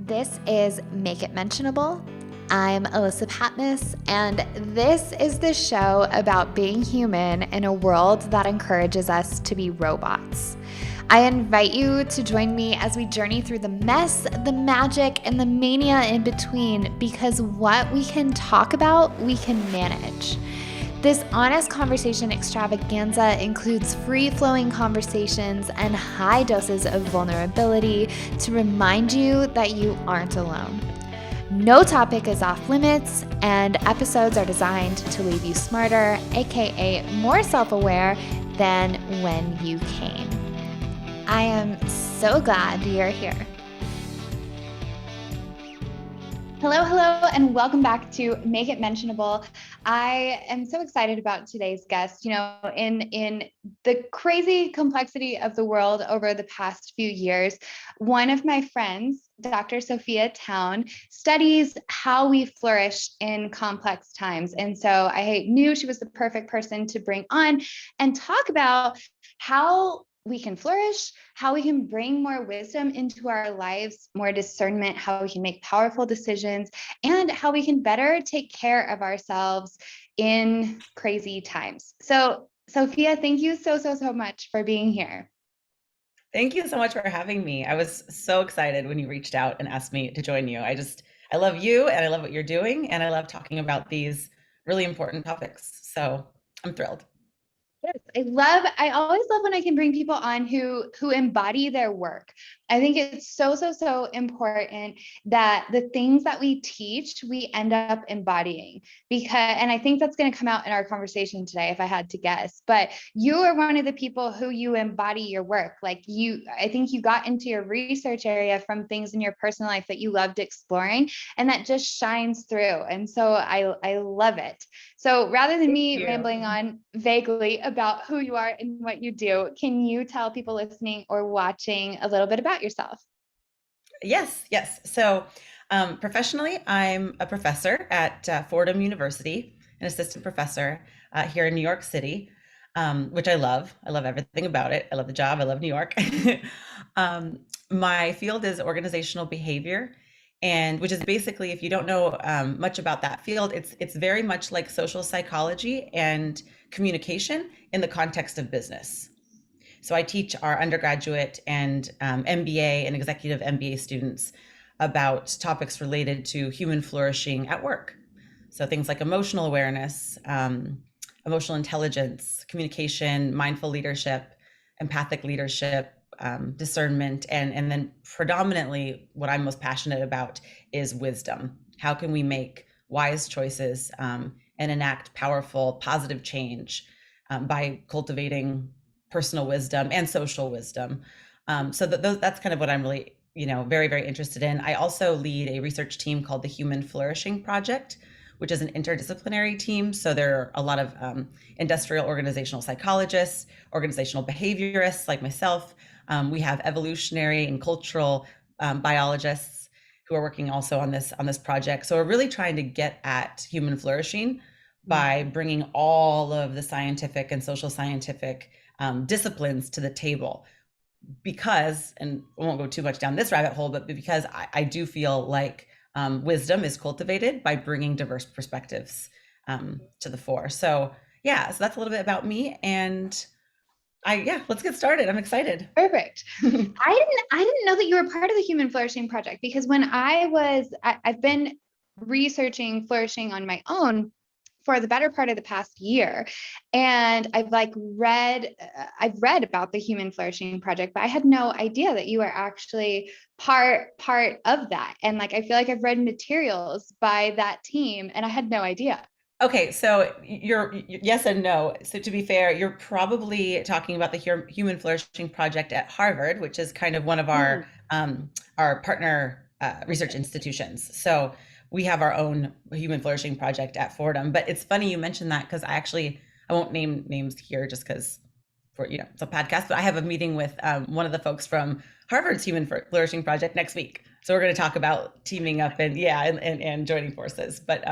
This is Make It Mentionable. I'm Alyssa Patmos, and this is the show about being human in a world that encourages us to be robots. I invite you to join me as we journey through the mess, the magic, and the mania in between, because what we can talk about, we can manage. This honest conversation extravaganza includes free-flowing conversations and high doses of vulnerability to remind you that you aren't alone. No topic is off limits, and episodes are designed to leave you smarter, aka more self-aware than when you came. I am so glad you're here. Hello, and welcome back to Make It Mentionable. I am so excited about today's guest. In the crazy complexity of the world over the past few years, one of my friends, Dr. Sophia Town, studies how we flourish in complex times. And so I knew she was the perfect person to bring on and talk about how we can flourish, how we can bring more wisdom into our lives, more discernment, how we can make powerful decisions, and how we can better take care of ourselves in crazy times. So, Sophia, thank you so much for being here. Thank you so much for having me. I was so excited when you reached out and asked me to join you. I love you and I love what you're doing, and I love talking about these really important topics. So I'm thrilled. Yes, I always love when I can bring people on who embody their work. I think it's so important that the things that we teach, we end up embodying, and I think that's going to come out in our conversation today if I had to guess. But you are one of the people who you embody your work. I think you got into your research area from things in your personal life that you loved exploring, and that just shines through. And so I love it. So rather than me rambling on vaguely about who you are and what you do, can you tell people listening or watching a little bit about yourself? Yes. So professionally, I'm a professor at Fordham University, an assistant professor here in New York City, which I love. I love everything about it. I love the job. I love New York. My field is organizational behavior, and which is basically, if you don't know much about that field, it's very much like social psychology and communication in the context of business. So I teach our undergraduate and MBA and executive MBA students about topics related to human flourishing at work. So things like emotional awareness, emotional intelligence, communication, mindful leadership, empathic leadership, discernment, and then predominantly what I'm most passionate about is wisdom. How can we make wise choices and enact powerful, positive change by cultivating personal wisdom and social wisdom? So that's kind of what I'm really, very interested in. I also lead a research team called the Human Flourishing Project, which is an interdisciplinary team. So there are a lot of industrial organizational psychologists, organizational behaviorists like myself. We have evolutionary and cultural biologists who are working also on this project. So we're really trying to get at human flourishing by bringing all of the scientific and social scientific disciplines to the table. Because, and I won't go too much down this rabbit hole, but because I do feel like wisdom is cultivated by bringing diverse perspectives to the fore. So that's a little bit about me, and let's get started. I'm excited. Perfect. I didn't know that you were part of the Human Flourishing Project, because when I've been researching flourishing on my own for the better part of the past year, and I've read about the Human Flourishing Project, but I had no idea that you were actually part of that. And I feel like I've read materials by that team, and I had no idea. Okay, so you're yes and no. So to be fair, you're probably talking about the Human Flourishing Project at Harvard, which is kind of one of our partner research institutions. So we have our own Human Flourishing Project at Fordham. But it's funny you mentioned that, because I won't name names here just because it's a podcast. But I have a meeting with one of the folks from Harvard's Human Flourishing Project next week. So we're going to talk about teaming up and joining forces. But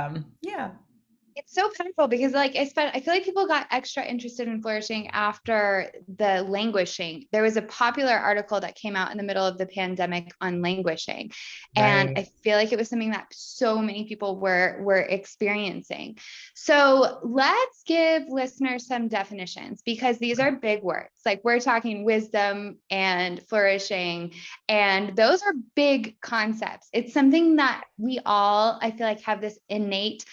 It's so powerful because like I feel like people got extra interested in flourishing after the languishing. There was a popular article that came out in the middle of the pandemic on languishing. And Right. I feel like it was something that so many people were experiencing. So let's give listeners some definitions because these are big words. Like we're talking wisdom and flourishing, and those are big concepts. It's something that we all, I feel like, have this innate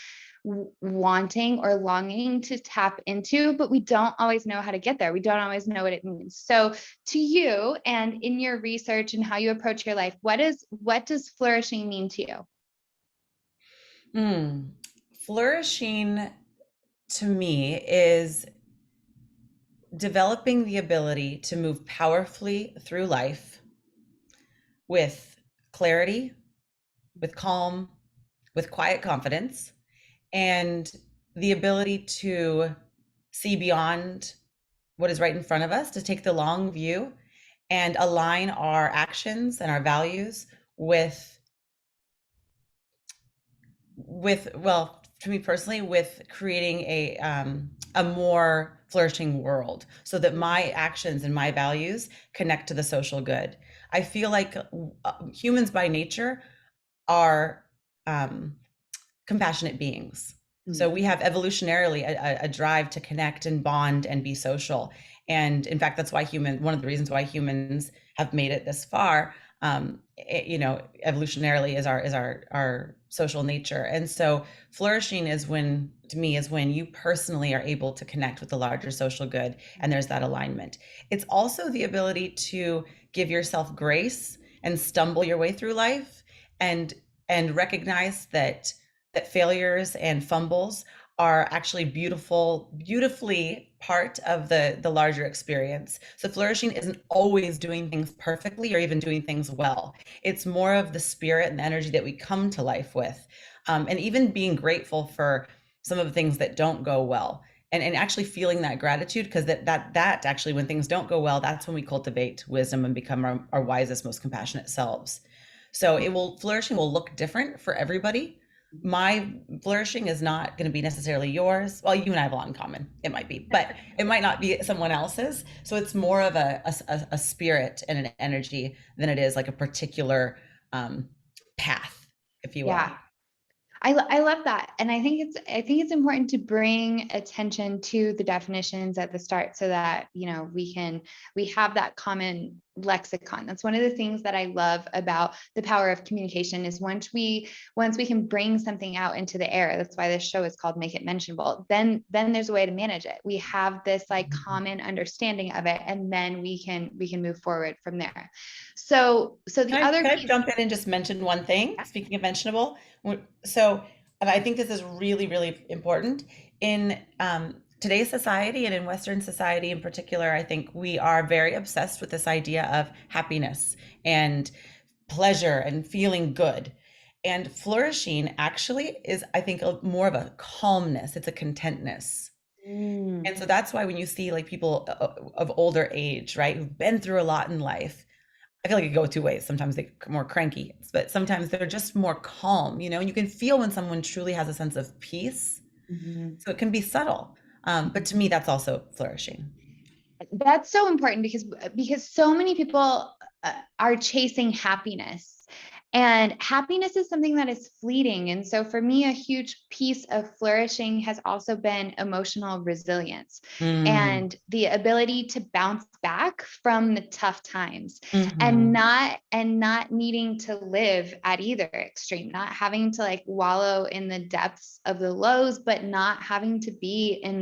wanting or longing to tap into, but we don't always know how to get there. We don't always know what it means. So to you and in your research and how you approach your life, what does flourishing mean to you? Mm. Flourishing to me is developing the ability to move powerfully through life with clarity, with calm, with quiet confidence, and the ability to see beyond what is right in front of us, to take the long view and align our actions and our values with well, to me personally, with creating a more flourishing world so that my actions and my values connect to the social good. I feel like humans by nature are um, compassionate beings. So we have evolutionarily a drive to connect and bond and be social. And in fact, that's why one of the reasons why humans have made it this far, evolutionarily is our social nature. And so flourishing to me, is when you personally are able to connect with the larger social good, and there's that alignment. It's also the ability to give yourself grace and stumble your way through life, and recognize that failures and fumbles are actually beautifully part of the larger experience. So flourishing isn't always doing things perfectly or even doing things well. It's more of the spirit and the energy that we come to life with, and even being grateful for some of the things that don't go well, and actually feeling that gratitude, because that actually, when things don't go well, that's when we cultivate wisdom and become our wisest, most compassionate selves. So flourishing will look different for everybody. My flourishing is not going to be necessarily yours. Well, you and I have a lot in common. It might be, but it might not be someone else's. So it's more of a spirit and an energy than it is like a particular path, if you will. Yeah. I love that. And I think it's important to bring attention to the definitions at the start so that, we have that common lexicon. That's one of the things that I love about the power of communication is once we can bring something out into the air. That's why this show is called Make It Mentionable. Then there's a way to manage it. We have this like common understanding of it, and then we can move forward from there. So the other Can I piece. jump in and just mention one thing? Speaking of mentionable, so, and I think this is really, really important in today's society, and in Western society in particular. I think we are very obsessed with this idea of happiness and pleasure and feeling good. And flourishing actually is, I think, more of a calmness. It's a contentness. Mm. And so that's why when you see like people of older age, right, who've been through a lot in life, I feel like it go two ways. Sometimes they're more cranky, but sometimes they're just more calm, and you can feel when someone truly has a sense of peace. Mhm. So it can be subtle. But to me, that's also flourishing. That's so important because so many people are chasing happiness. And happiness is something that is fleeting. And so for me, a huge piece of flourishing has also been emotional resilience Mm, and the ability to bounce back from the tough times and hmm. not needing to live at either extreme, not having to like wallow in the depths of the lows, but not having to be in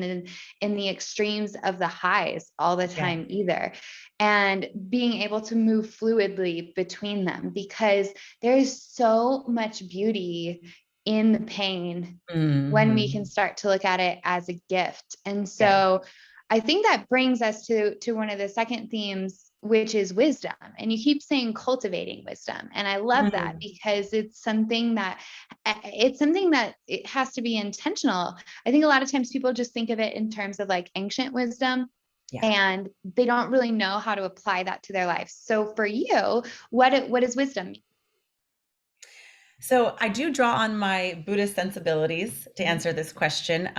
the extremes of the highs all the Yeah. time either, and being able to move fluidly between them because there is so much beauty in the pain when we can Hmm. start to look at it as a gift. And Yes. so I think that brings us to one of the second themes, which is wisdom. And you keep saying cultivating wisdom. And I love that Mm. because it's something that it has to be intentional. I think a lot of times people just think of it in terms of like ancient wisdom, Yeah. and they don't really know how to apply that to their lives. So for you, what does wisdom mean? So I do draw on my Buddhist sensibilities to answer this question.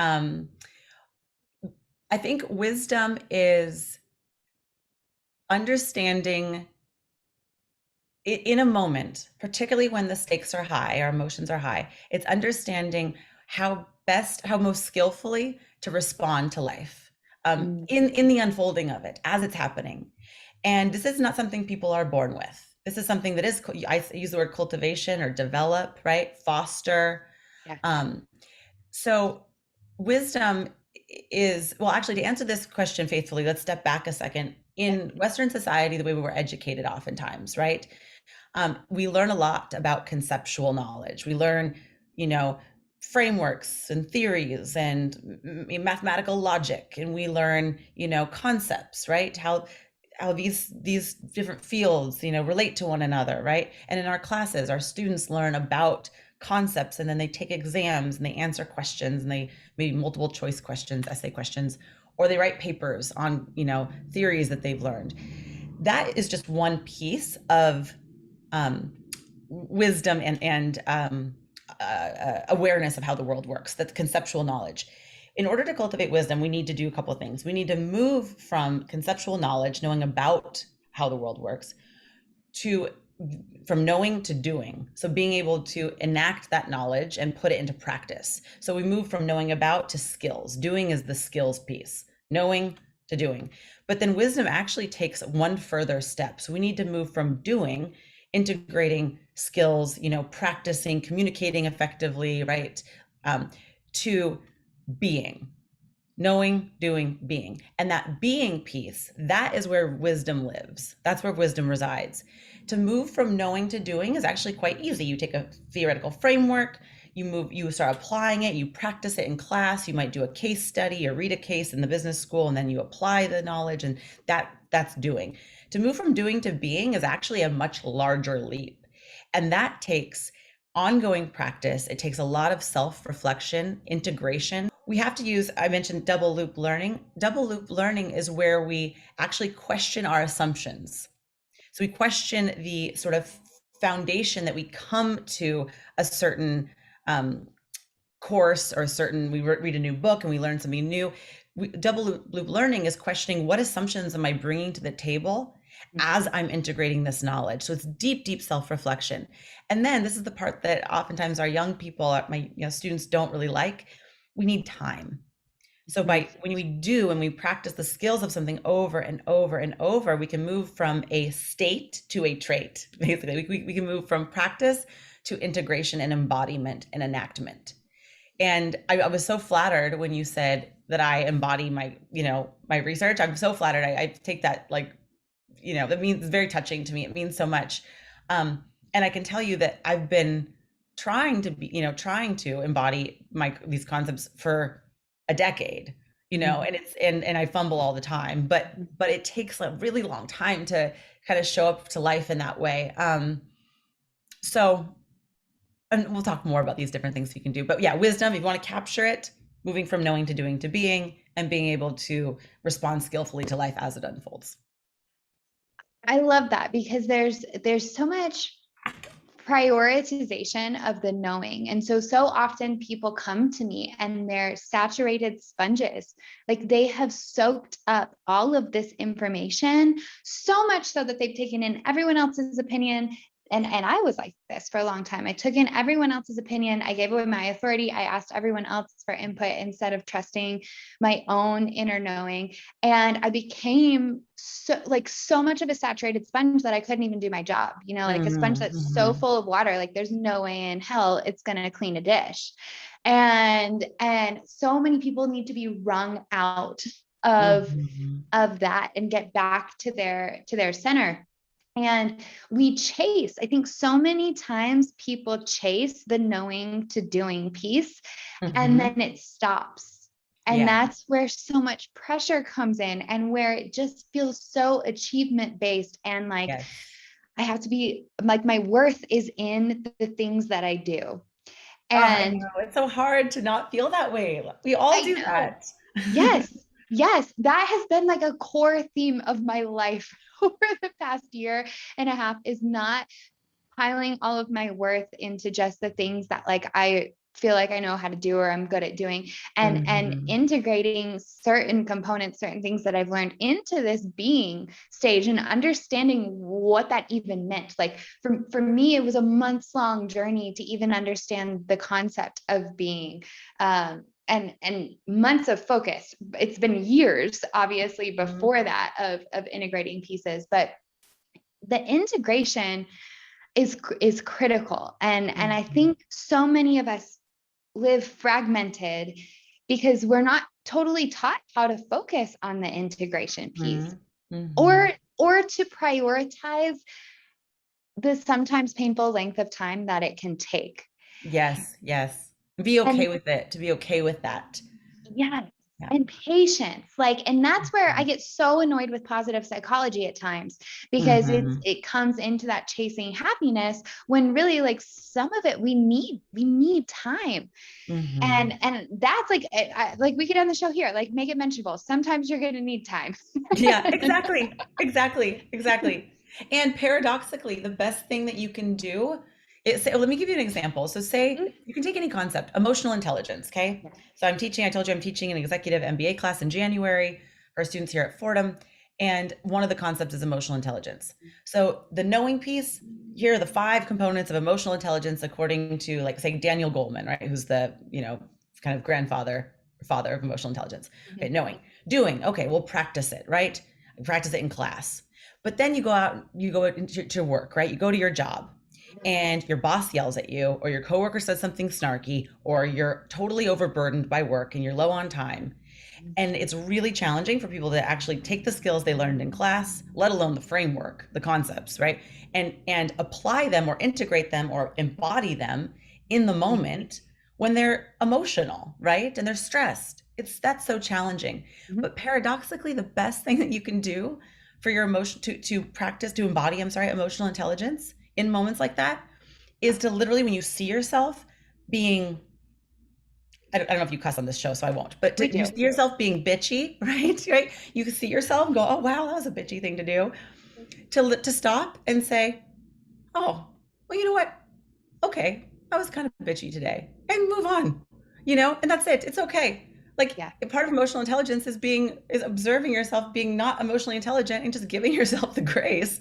I think wisdom is understanding in a moment, particularly when the stakes are high, our emotions are high, it's understanding how most skillfully to respond to life Mm, in the unfolding of it as it's happening. And this is not something people are born with. This is something that is, I use the word cultivation or develop, right? Foster. yeah. Um, so wisdom is, well, actually, to answer this question faithfully, let's step back a second. Yeah. In Western society, the way we were educated oftentimes, right? We learn a lot about conceptual knowledge. We learn, you know, frameworks and theories and mathematical logic, and we learn, concepts, right? How these different fields, relate to one another, right? And in our classes, our students learn about concepts, and then they take exams and they answer questions, and they maybe multiple choice questions, essay questions, or they write papers on, theories that they've learned. That is just one piece of um, wisdom and awareness of how the world works. That's conceptual knowledge. In order to cultivate wisdom, we need to do a couple of things. We need to move from conceptual knowledge, knowing about how the world works, to from knowing to doing. So being able to enact that knowledge and put it into practice. So we move from knowing about to skills. Doing is the skills piece, knowing to doing. But then wisdom actually takes one further step. So we need to move from doing, integrating skills, practicing, communicating effectively, right? To being, knowing, doing, being. And that being piece, that is where wisdom lives. That's where wisdom resides. To move from knowing to doing is actually quite easy. You take a theoretical framework, you start applying it, you practice it in class, you might do a case study or read a case in the business school, and then you apply the knowledge, and that's doing. To move from doing to being is actually a much larger leap. And that takes ongoing practice. It takes a lot of self-reflection, integration. We have to use, I mentioned double loop learning. Double loop learning is where we actually question our assumptions. So we question the sort of foundation that we come to a certain course, or a certain, we read a new book and we learn something new. Double loop learning is questioning, what assumptions am I bringing to the table as I'm integrating this knowledge? So it's deep, deep self-reflection. And then this is the part that oftentimes our young people, my students, don't really like. We need time. So when we practice the skills of something over and over and over, we can move from a state to a trait. Basically, we can move from practice to integration and embodiment and enactment. And I was so flattered when you said that I embody my research. I'm so flattered. I take that that means, it's very touching to me. It means so much. And I can tell you that I've been trying to embody these concepts for a decade, and I fumble all the time, but it takes a really long time to kind of show up to life in that way. So, and we'll talk more about these different things you can do, but yeah, wisdom, if you want to capture it, moving from knowing to doing to being, and being able to respond skillfully to life as it unfolds. I love that, because there's so much prioritization of the knowing. And so often people come to me and they're saturated sponges. Like, they have soaked up all of this information, so much so that they've taken in everyone else's opinion. And I was like this for a long time. I took in everyone else's opinion. I gave away my authority. I asked everyone else for input instead of trusting my own inner knowing. And I became so much of a saturated sponge that I couldn't even do my job, like a sponge that's so full of water, like there's no way in hell it's going to clean a dish. And so many people need to be wrung out of that and get back to their center. And I think so many times people chase the knowing to doing piece, and then it stops. And Yeah. that's where so much pressure comes in, and where it just feels so achievement based. And like, Yes. I have to be like, my worth is in the things that I do. Oh, I And know. It's so hard to not feel that way. We all I do know, that. yes, yes, that has been like a core theme of my life over the past year and a half, is not piling all of my worth into just the things that like I feel like I know how to do or I'm good at doing, and Mhm. integrating certain components, certain things that I've learned into this being stage and understanding what that even meant. Like for me, it was a months long journey to even understand the concept of being. And months of focus. It's been years, obviously, Mhm. before that of integrating pieces, but the integration is critical. And I Mhm. think so many of us live fragmented because we're not totally taught how to focus on the integration piece, Mhm. Mhm. or to prioritize the sometimes painful length of time that it can take. Yes, yes. Be And okay with it, to be okay with that. yes, Yeah. and patience. Like, and that's where I Mhm. get so annoyed with positive psychology at times, because Mhm. it comes into that chasing happiness when really like some of it we need time. Mhm. And that's like like we could end the show here, like make it mentionable. Sometimes you're going to need time. Yeah, exactly. Exactly. Exactly. And paradoxically, the best thing that you can do is say, let me give you an example. So say you can take any concept, emotional intelligence, okay? So I told you I'm teaching an executive MBA class in January for students here at Fordham, and one of the concepts is emotional intelligence. So the knowing piece, here are the five components of emotional intelligence according to like say Daniel Goleman, right? Who's the, kind of father of emotional intelligence. Okay, knowing. Doing, okay, we'll practice it, right? Practice it in class. But then you go into work, right? You go to your job and your boss yells at you, or your coworker says something snarky, or you're totally overburdened by work and you're low on time. And it's really challenging for people to actually take the skills they learned in class, let alone the framework, the concepts, right? And apply them or integrate them or embody them in the moment when they're emotional, right? And they're stressed. That's so challenging. But paradoxically, the best thing that you can do for your emotion to practice, to embody, I'm sorry, emotional intelligence in moments like that is to literally, when you see yourself being, I don't know if you cuss on this show, so I won't. But We you do. see yourself being bitchy, right? Right? You can see yourself and go, "Oh wow, that was a bitchy thing to do." To stop and say, "Oh, well, you know what? Okay, I was kind of bitchy today," and move on. And that's it. It's okay. Like Yeah. part of emotional intelligence is observing yourself being not emotionally intelligent and just giving yourself the grace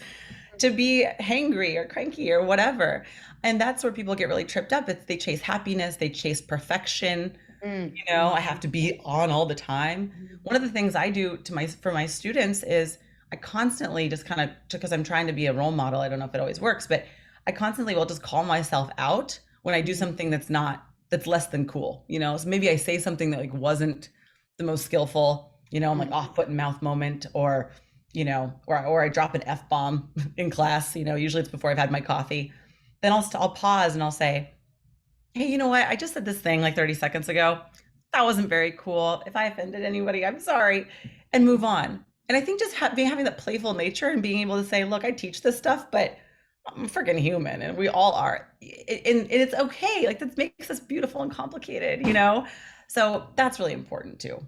to be hangry or cranky or whatever. And that's where people get really tripped up. They chase happiness, they chase perfection. I have to be on all the time. One of the things I do for my students is I constantly just kind of, because I'm trying to be a role model. I don't know if it always works, but I constantly will just call myself out when I do something that's less than cool. So maybe I say something that like wasn't the most skillful, I'm like off foot and mouth moment, or I drop an F bomb in class, usually it's before I've had my coffee. Then I'll pause and I'll say, hey, you know what? I just said this thing like 30 seconds ago. That wasn't very cool. If I offended anybody, I'm sorry, and move on. And I think just having that playful nature and being able to say, look, I teach this stuff, but I'm a freaking human and we all are. And it's okay. Like that makes us beautiful and complicated. So that's really important too.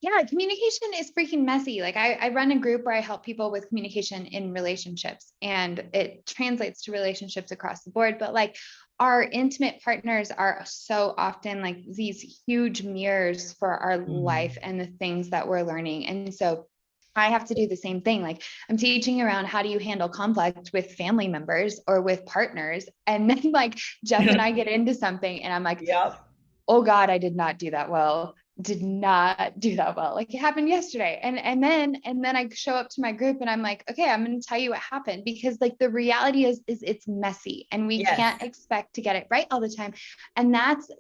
Yeah, communication is freaking messy. Like I run a group where I help people with communication in relationships, and it translates to relationships across the board. But like our intimate partners are so often like these huge mirrors for our life Mhm. and the things that we're learning. And so I have to do the same thing. Like I'm teaching around how do you handle conflict with family members or with partners. And then like Jeff and I get into something and I'm like, Yep. oh God, I did not do that well. Did not do that well. Like it happened yesterday. And then I show up to my group and I'm like, okay, I'm going to tell you what happened, because like the reality is it's messy and we Yes. can't expect to get it right all the time. And that's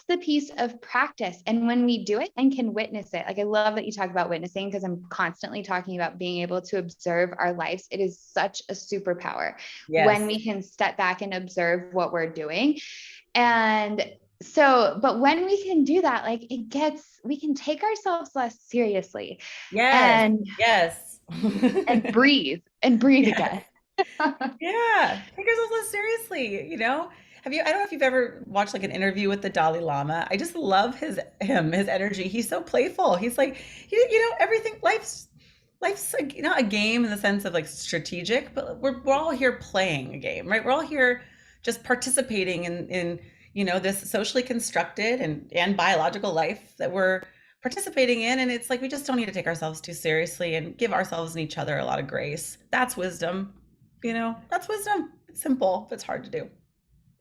the piece of practice. And when we do it and can witness it, like I love that you talk about witnessing, because I'm constantly talking about being able to observe our lives. It is such a superpower when Yes. we can step back and observe what we're doing. And so, but when we can do that, like we can take ourselves less seriously Yes. and Yes. and breathe Yes. again. Yeah, take yourself less seriously. I don't know if you've ever watched like an interview with the Dalai Lama. I just love his energy. He's so playful. He's like, everything, life's like, not a game in the sense of like strategic, but we're all here playing a game, right? We're all here just participating in this socially constructed and biological life that we're participating in. And it's like we just don't need to take ourselves too seriously and give ourselves and each other a lot of grace. That's wisdom. That's wisdom. It's simple, but it's hard to do.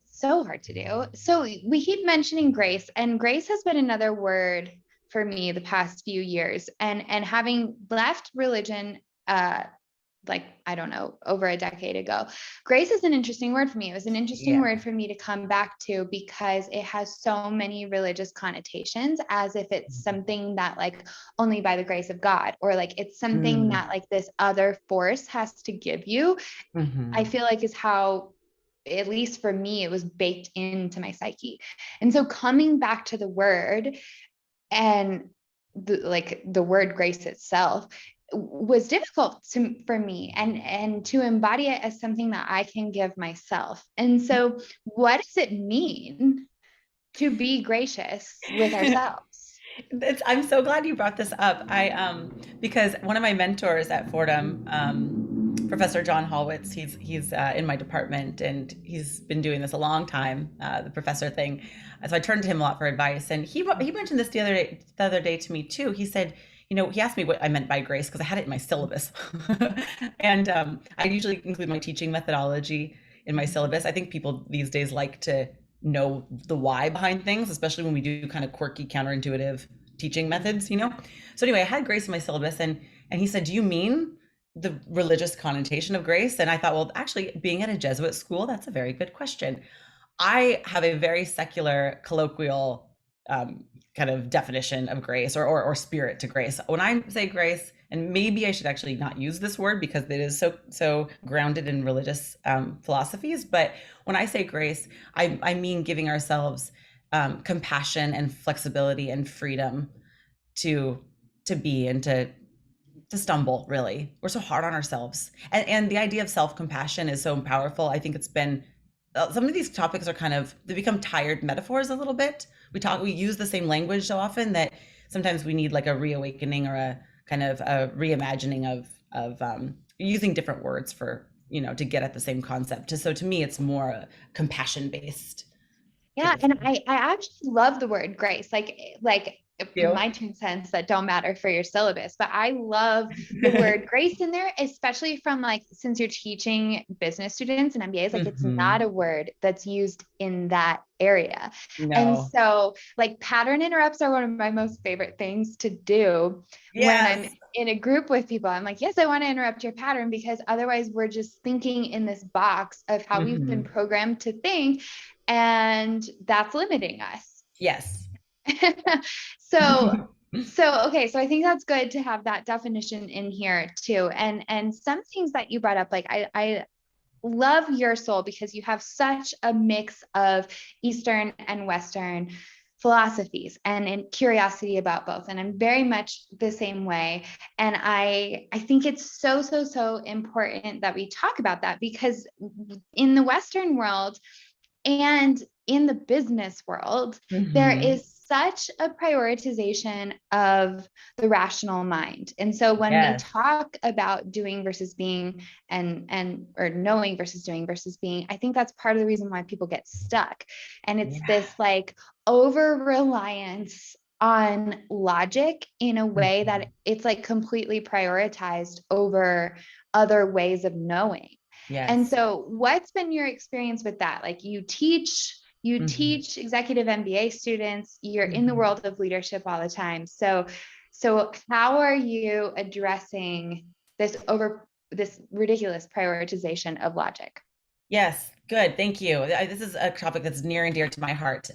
So hard to do. So we keep mentioning grace, and grace has been another word for me the past few years. And having left religion, like, I don't know, over a decade ago, grace is an interesting word for me. It was an interesting Yeah. word for me to come back to because it has so many religious connotations, as if it's something that like only by the grace of God, or like it's something Mm. that like this other force has to give you. I Hmm. feel like is how, at least for me, it was baked into my psyche. And so coming back to the word, and the word grace itself was difficult for me, and to embody it as something that I can give myself. And so what does it mean to be gracious with ourselves? I'm so glad you brought this up. Because one of my mentors at Fordham, Professor John Hallwitz, he's in my department, and he's been doing this a long time, the professor thing. So I turned to him a lot for advice, and he mentioned this the other day to me too. He said, he asked me what I meant by grace because I had it in my syllabus, and I usually include my teaching methodology in my syllabus. I think people these days like to know the why behind things, especially when we do kind of quirky, counterintuitive teaching methods. So anyway, I had grace in my syllabus, and he said, "Do you mean the religious connotation of grace?" And I thought, well, actually, being at a Jesuit school, that's a very good question. I have a very secular, colloquial kind of definition of grace, or spirit to grace. When I say grace, and maybe I should actually not use this word because it is so grounded in religious philosophies, but when I say grace, I mean giving ourselves compassion and flexibility and freedom to be and to stumble. Really, we're so hard on ourselves, and the idea of self-compassion is so powerful. I think it's been some of these topics are they become tired metaphors a little bit. We use the same language so often that sometimes we need like a reawakening or a kind of a reimagining of using different words for to get at the same concept. So to me, it's more compassion based Yeah, type of and thing. I actually love the word grace, like You. my 2 cents that don't matter for your syllabus, but I love the word grace in there, especially from like, since you're teaching business students and MBAs, like it's not Hmm. a word that's used in that area. And No. so like pattern interrupts are one of my most favorite things to do when I'm Yes. in a group with people. I'm like, yes, I want to interrupt your pattern, because otherwise we're just thinking in this box of how we've been Hmm. programmed to think, and that's limiting us. Yes. so okay, so I think that's good to have that definition in here too. And some things that you brought up, like I love your soul because you have such a mix of Eastern and Western philosophies and in curiosity about both, and I'm very much the same way. And I think it's so important that we talk about that, because in the Western world and in the business world, there Hmm. is such a prioritization of the rational mind. And so when we Yes. talk about doing versus being, and or knowing versus doing versus being, I think that's part of the reason why people get stuck. And it's Yeah. this like over reliance on logic in a way that Mhm. it's like completely prioritized over other ways of knowing. And Yes. so what's been your experience with that? Like you Hmm. teach executive MBA students, you're in the Hmm. world of leadership all the time. So how are you addressing this ridiculous prioritization of logic? Yes, good. Thank you. This is a topic that's near and dear to my heart.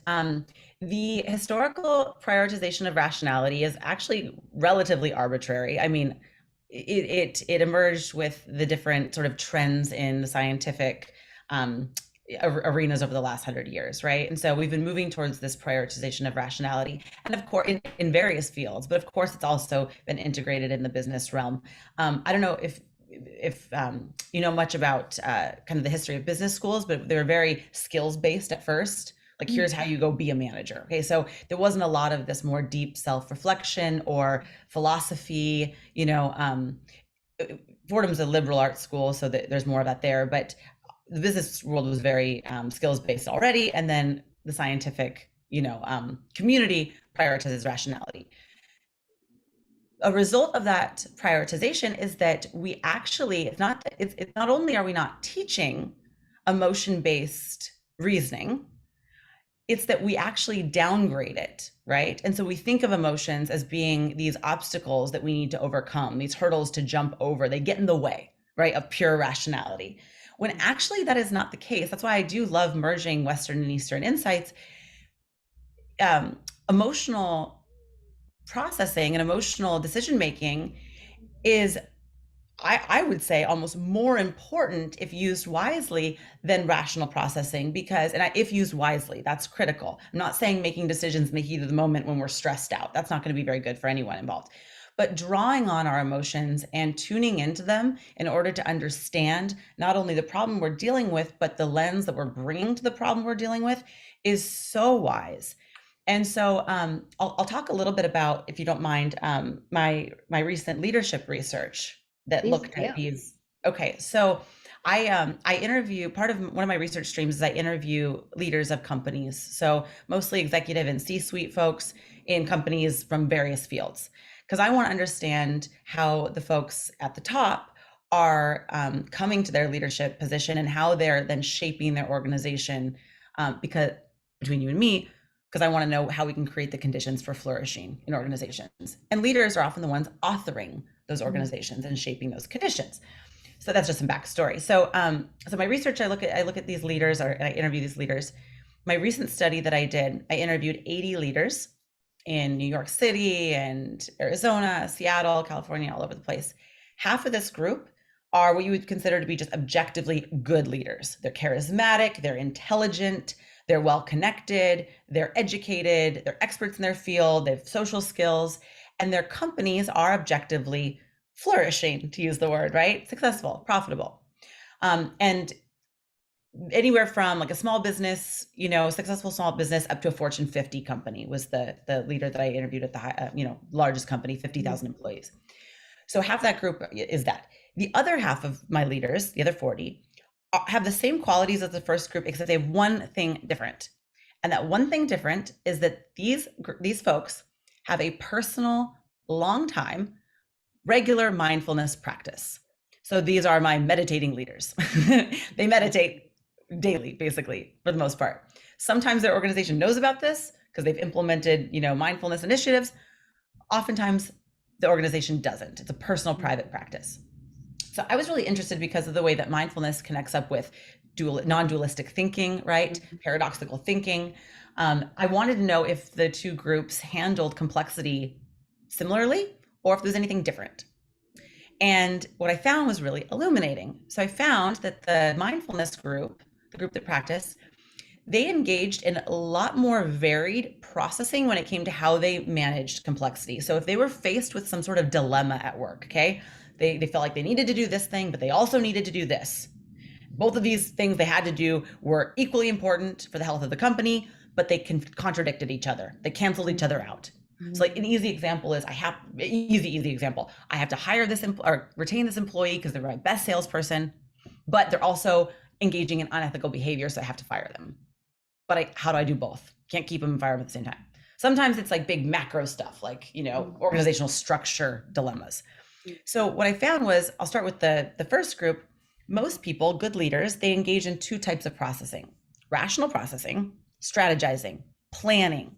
The historical prioritization of rationality is actually relatively arbitrary. I mean, it emerged with the different sort of trends in the scientific um, arenas over the last 100 years, right? And so we've been moving towards this prioritization of rationality, and of course, in various fields, but of course, it's also been integrated in the business realm. I don't know if you know much about kind of the history of business schools, but they were very skills based at first, Like, here's how you go be a manager. Okay. So there wasn't a lot of this more deep self-reflection or philosophy, Fordham's a liberal arts school, so there's more of that there, but the business world was very skills based already. And then the scientific, community prioritizes rationality. A result of that prioritization is that we actually, it's not only are we not teaching emotion-based reasoning, it's that we actually downgrade it, right? And so we think of emotions as being these obstacles that we need to overcome, these hurdles to jump over. They get in the way, right, of pure rationality. When actually that is not the case. That's why I do love merging Western and Eastern insights. Emotional processing and emotional decision making is, I would say, almost more important if used wisely than rational processing, because, if used wisely, that's critical. I'm not saying making decisions in the heat of the moment when we're stressed out. That's not going to be very good for anyone involved. But drawing on our emotions and tuning into them in order to understand not only the problem we're dealing with, but the lens that we're bringing to the problem we're dealing with is so wise. And so I'll talk a little bit about, if you don't mind, my recent leadership research that Please looked do. at these. Okay, so I interview, part of one of my research streams is I interview leaders of companies, so mostly executive and C-suite folks in companies from various fields, because I want to understand how the folks at the top are coming to their leadership position and how they're then shaping their organization, because between you and me, because I want to know how we can create the conditions for flourishing in organizations. And leaders are often the ones authoring those organizations and shaping those conditions. So that's just some backstory. So my research, I look at these leaders, or I interview these leaders. My recent study that I did, I interviewed 80 leaders in New York City and Arizona, Seattle, California, all over the place. Half of this group are what you would consider to be just objectively good leaders. They're charismatic, they're intelligent, they're well-connected, they're educated, they're experts in their field, they have social skills, and their companies are objectively flourishing, to use the word, right? Successful, profitable. And anywhere from like a small business, successful small business, up to a Fortune 50 company was the leader that I interviewed at the largest company, 50,000 employees. So half that group is that. The other half of my leaders, the other 40, have the same qualities as the first group, except they have one thing different. And that one thing different is that these folks have a personal, long time, regular mindfulness practice. So these are my meditating leaders. They meditate daily, basically, for the most part. Sometimes their organization knows about this because they've implemented, mindfulness initiatives. Oftentimes the organization doesn't. It's a personal, private practice. So I was really interested because of the way that mindfulness connects up with non-dualistic thinking, right? Paradoxical thinking. I wanted to know if the two groups handled complexity similarly, or if there's anything different. And what I found was really illuminating. So I found that the mindfulness group, the group that practiced, they engaged in a lot more varied processing when it came to how they managed complexity. So if they were faced with some sort of dilemma at work, okay, they felt like they needed to do this thing, but they also needed to do this. Both of these things they had to do were equally important for the health of the company, but they contradicted each other. They canceled each other out. So like an easy example is easy example. I have to hire this or retain this employee because they're my best salesperson, but they're also engaging in unethical behavior, so I have to fire them. But how do I do both? Can't keep them and fire them at the same time. Sometimes it's like big macro stuff, like, organizational structure dilemmas. So what I found was, I'll start with the first group. Most people, good leaders, they engage in two types of processing: rational processing, strategizing, planning,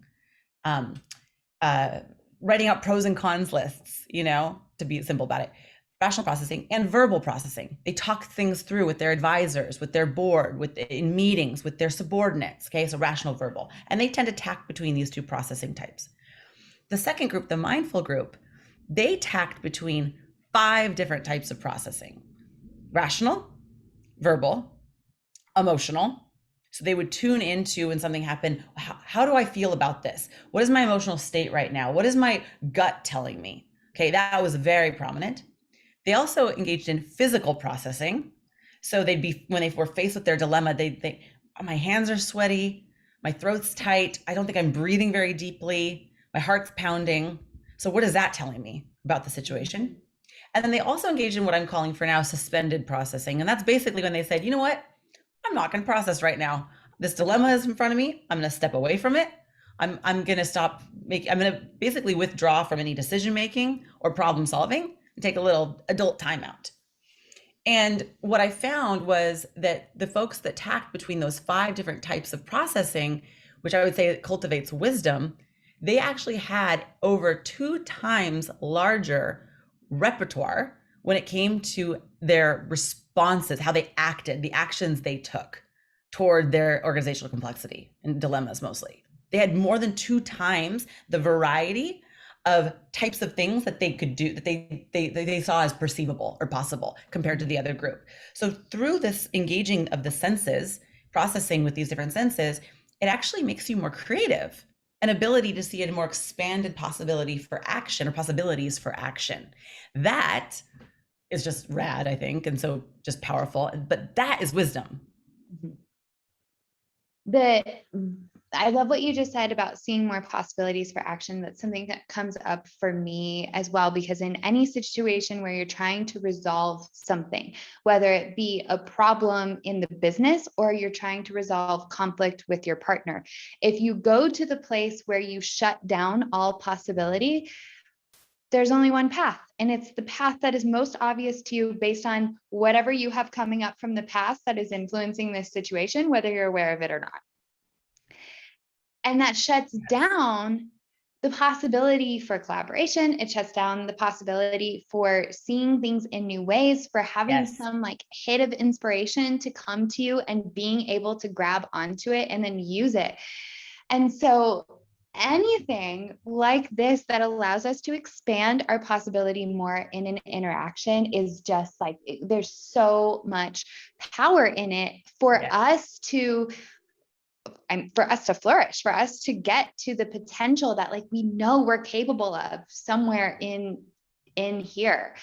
writing out pros and cons lists, to be simple about it. Rational processing and verbal processing. They talk things through with their advisors, with their board, in meetings, with their subordinates. Okay, so rational, verbal. And they tend to tack between these two processing types. The second group, the mindful group, they tacked between 5 different types of processing: rational, verbal, emotional. So they would tune into when something happened. How do I feel about this? What is my emotional state right now? What is my gut telling me? Okay, that was very prominent. They also engaged in physical processing. So they'd be, when they were faced with their dilemma, my hands are sweaty, My throat's tight. I don't think I'm breathing very deeply. My heart's pounding. So what is that telling me about the situation? And then they also engaged in what I'm calling for now suspended processing. And that's basically when they said, you know what? I'm not going to process right now. This dilemma is in front of me. I'm going to step away from it. I'm going to stop making, I'm going to basically withdraw from any decision making or problem solving and take a little adult timeout. And what I found was that the folks that tacked between those 5 different types of processing, which I would say cultivates wisdom, they actually had over 2 times larger repertoire when it came to their responses, how they acted, the actions they took toward their organizational complexity and dilemmas mostly. They had more than 2 times the variety of types of things that they could do that they saw as perceivable or possible compared to the other group. So through this engaging of the senses, processing with these different senses, it actually makes you more creative, an ability to see a more expanded possibility for action or possibilities for action. That is just rad, I think, and so just powerful. But that is wisdom. The I love what you just said about seeing more possibilities for action. That's something that comes up for me as well, because in any situation where you're trying to resolve something, whether it be a problem in the business or you're trying to resolve conflict with your partner, if you go to the place where you shut down all possibility, there's only one path, and it's the path that is most obvious to you based on whatever you have coming up from the past that is influencing this situation, whether you're aware of it or not. And that shuts down the possibility for collaboration. It shuts down the possibility for seeing things in new ways, for having some like hit of inspiration to come to you and being able to grab onto it and then use it. And so anything like this that allows us to expand our possibility more in an interaction is just like, there's so much power in it for us to flourish, for us to get to the potential that like we know we're capable of somewhere in here.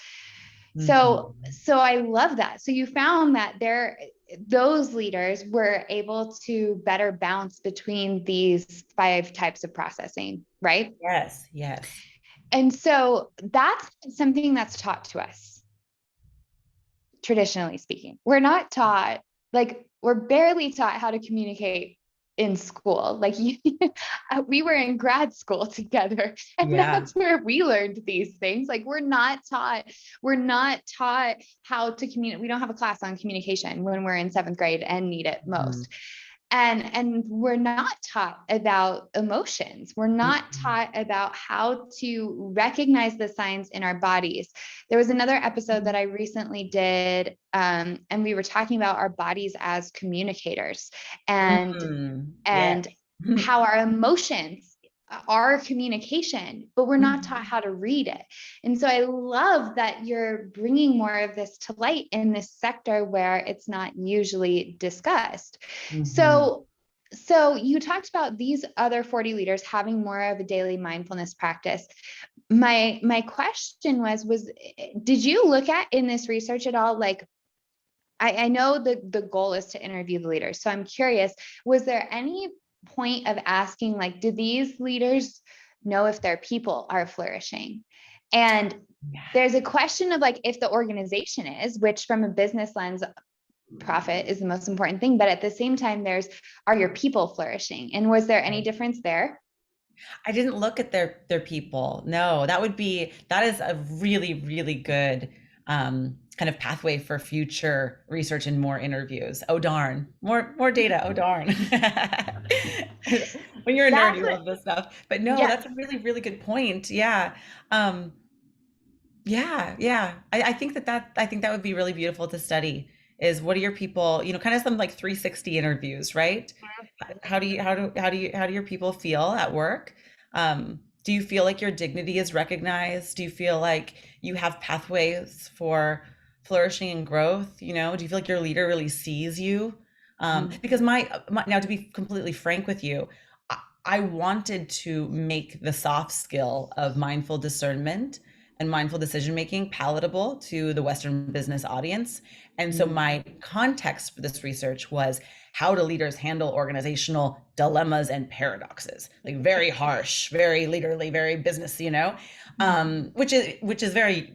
So I love that. So you found that those leaders were able to better bounce between these 5 types of processing, right? Yes. And so that's something that's taught to us, traditionally speaking. We're not taught, like, we're barely taught how to communicate in school. Like we were in grad school together, and that's where we learned these things. Like we're not taught how to communicate. We don't have a class on communication when we're in 7th grade and need it most. And we're not taught about emotions. We're not taught about how to recognize the signs in our bodies. There was another episode that I recently did, and we were talking about our bodies as communicators and how our emotions are communication, but we're not taught how to read it. And so I love that you're bringing more of this to light in this sector where it's not usually discussed. So you talked about these other 40 leaders having more of a daily mindfulness practice. My question was, did you look at in this research at all, like, I know the goal is to interview the leaders. So I'm curious, was there any point of asking, like, do these leaders know if their people are flourishing? And there's a question of like, if the organization is, which from a business lens, profit is the most important thing. But at the same time, are your people flourishing? And was there any difference there? I didn't look at their people. No, that is a really, really good kind of pathway for future research and more interviews. Oh darn, more data. Oh darn. When you're a nerd, you love this stuff. But no, that's a really, really good point. Yeah. I think that would be really beautiful to study. Is what are your people, kind of some like 360 interviews, right? How do your people feel at work? Do you feel like your dignity is recognized? Do you feel like you have pathways for flourishing and growth? Do you feel like your leader really sees you? Because now, to be completely frank with you, I wanted to make the soft skill of mindful discernment and mindful decision making palatable to the Western business audience. And so my context for this research was how do leaders handle organizational dilemmas and paradoxes, like very harsh, very leaderly, very business, which is very,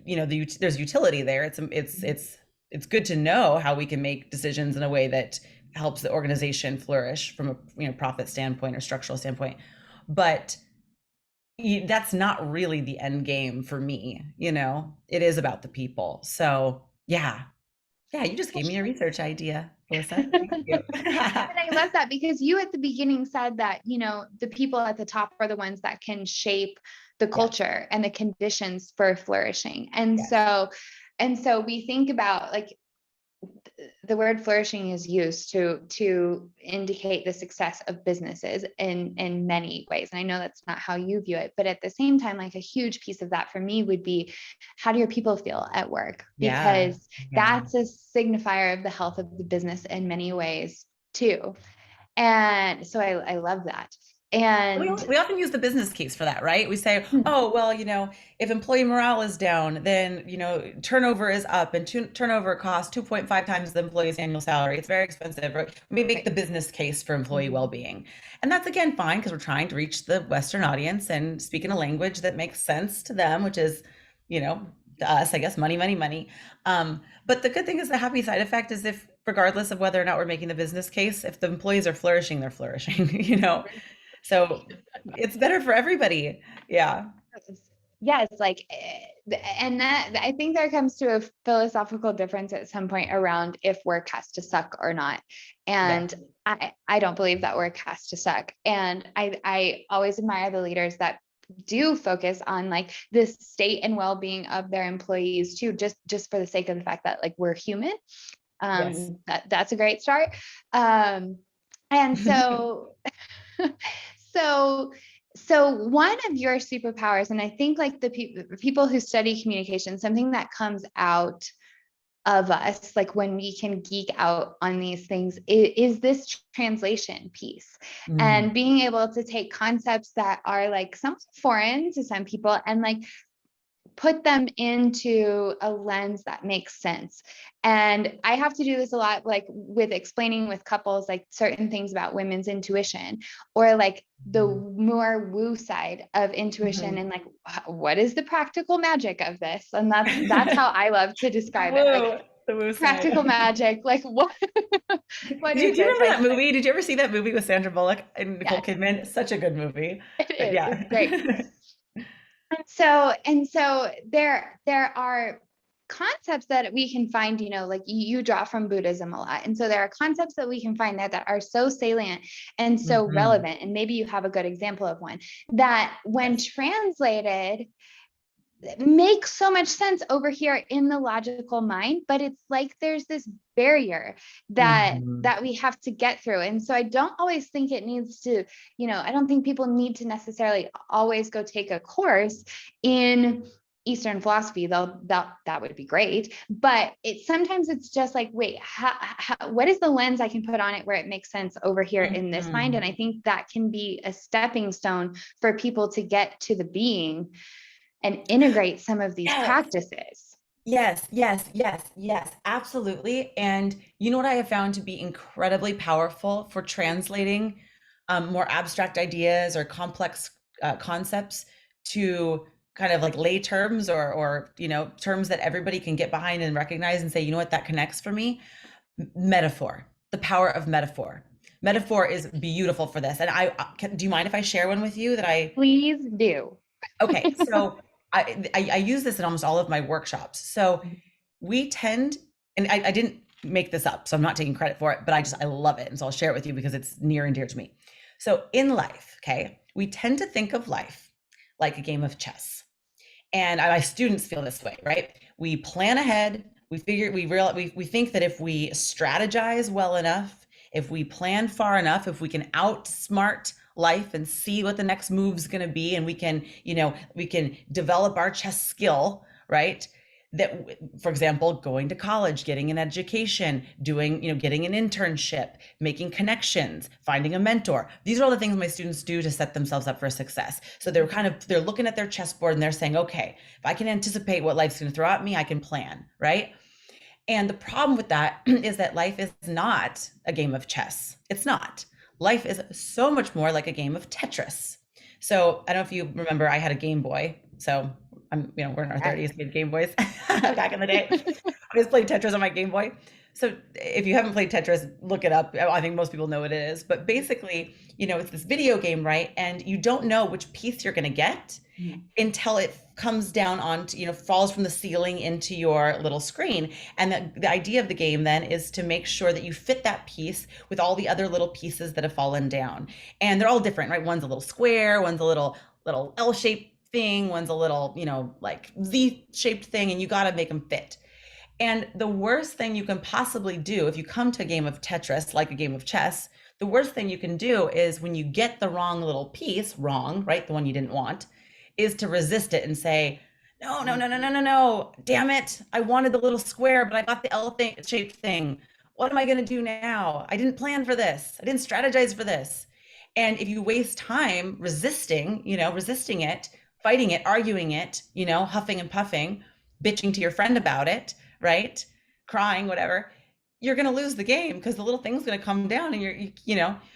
there's utility there. It's good to know how we can make decisions in a way that helps the organization flourish from a profit standpoint or structural standpoint. But that's not really the end game for me. It is about the people. So yeah, you just gave me a research idea, Alyssa. Thank you. And I love that, because you at the beginning said that, the people at the top are the ones that can shape the culture and the conditions for flourishing. And so we think about, like, the word flourishing is used to indicate the success of businesses in many ways. And I know that's not how you view it, but at the same time, like, a huge piece of that for me would be, how do your people feel at work? Because that's a signifier of the health of the business in many ways too. And so I love that. And we often use the business case for that, right? We say, oh, well, if employee morale is down, then, turnover is up, and turnover costs 2.5 times the employee's annual salary. It's very expensive. Right? We make the business case for employee well-being. And that's, again, fine, because we're trying to reach the Western audience and speak in a language that makes sense to them, which is, to us, I guess, money, money, money. But the good thing is, the happy side effect is, if, regardless of whether or not we're making the business case, if the employees are flourishing, they're flourishing, So it's better for everybody. Yeah. Yes, like, and that, I think there comes to a philosophical difference at some point around if work has to suck or not. And I don't believe that work has to suck. And I always admire the leaders that do focus on, like, the state and well-being of their employees too, just for the sake of the fact that, like, we're human. That's a great start. And so so one of your superpowers, and I think, like, the people who study communication, something that comes out of us, like, when we can geek out on these things, is this translation piece, and being able to take concepts that are, like, somewhat foreign to some people and, like, put them into a lens that makes sense. And I have to do this a lot, like, with explaining with couples, like, certain things about women's intuition, or, like, the more woo side of intuition, and, like, what is the practical magic of this? And that's how I love to describe it. Like, the woo practical side. magic, like, what do you remember that movie? Did you ever see that movie with Sandra Bullock and Nicole Kidman? Such a good movie. It's great. And so there are concepts that we can find, like, you draw from Buddhism a lot. And so there are concepts that we can find that are so salient and so relevant. And maybe you have a good example of one that, when translated, makes so much sense over here in the logical mind, but it's like there's this barrier that we have to get through. And so I don't always think it needs to, I don't think people need to necessarily always go take a course in Eastern philosophy, though that would be great. But sometimes it's just like, wait, what is the lens I can put on it where it makes sense over here in this mind? And I think that can be a stepping stone for people to get to the being and integrate some of these practices. Yes, absolutely. And you know what I have found to be incredibly powerful for translating more abstract ideas or complex concepts to kind of like lay terms, or terms that everybody can get behind and recognize and say, you know what, that connects for me? Metaphor, the power of metaphor. Metaphor is beautiful for this. And do you mind if I share one with you that I... Please do. Okay, so I use this in almost all of my workshops. So we tend, and I didn't make this up, so I'm not taking credit for it, but I love it. And so I'll share it with you because it's near and dear to me. So in life, okay, we tend to think of life like a game of chess. And my students feel this way, right? We plan ahead. We think that if we strategize well enough, if we plan far enough, if we can outsmart life and see what the next move's going to be, and we can develop our chess skill, right? that, for example, going to college, getting an education, doing, getting an internship, making connections, finding a mentor. These are all the things my students do to set themselves up for success. So they're looking at their chessboard and they're saying, okay, if I can anticipate what life's going to throw at me, I can plan, right? And the problem with that is that life is not a game of chess. It's not. Life is so much more like a game of Tetris. So I don't know if you remember, I had a Game Boy. So we're in our 30s, we had Game Boys back in the day. I just played Tetris on my Game Boy. So if you haven't played Tetris, look it up. I think most people know what it is. But basically, it's this video game, right? And you don't know which piece you're going to get until it comes down onto, falls from the ceiling into your little screen. And the idea of the game then is to make sure that you fit that piece with all the other little pieces that have fallen down. And they're all different, right? One's a little square, one's a little L-shaped thing, one's a little, like Z-shaped thing, and you got to make them fit. And the worst thing you can possibly do if you come to a game of Tetris, like a game of chess, the worst thing you can do is when you get the wrong little piece, wrong, right? The one you didn't want, is to resist it and say, no, no, no, no, no, no, no, damn it. I wanted the little square, but I got the L-shaped thing. What am I going to do now? I didn't plan for this. I didn't strategize for this. And if you waste time resisting it, fighting it, arguing it, huffing and puffing, bitching to your friend about it, right? Crying, whatever, you're going to lose the game because the little thing's going to come down and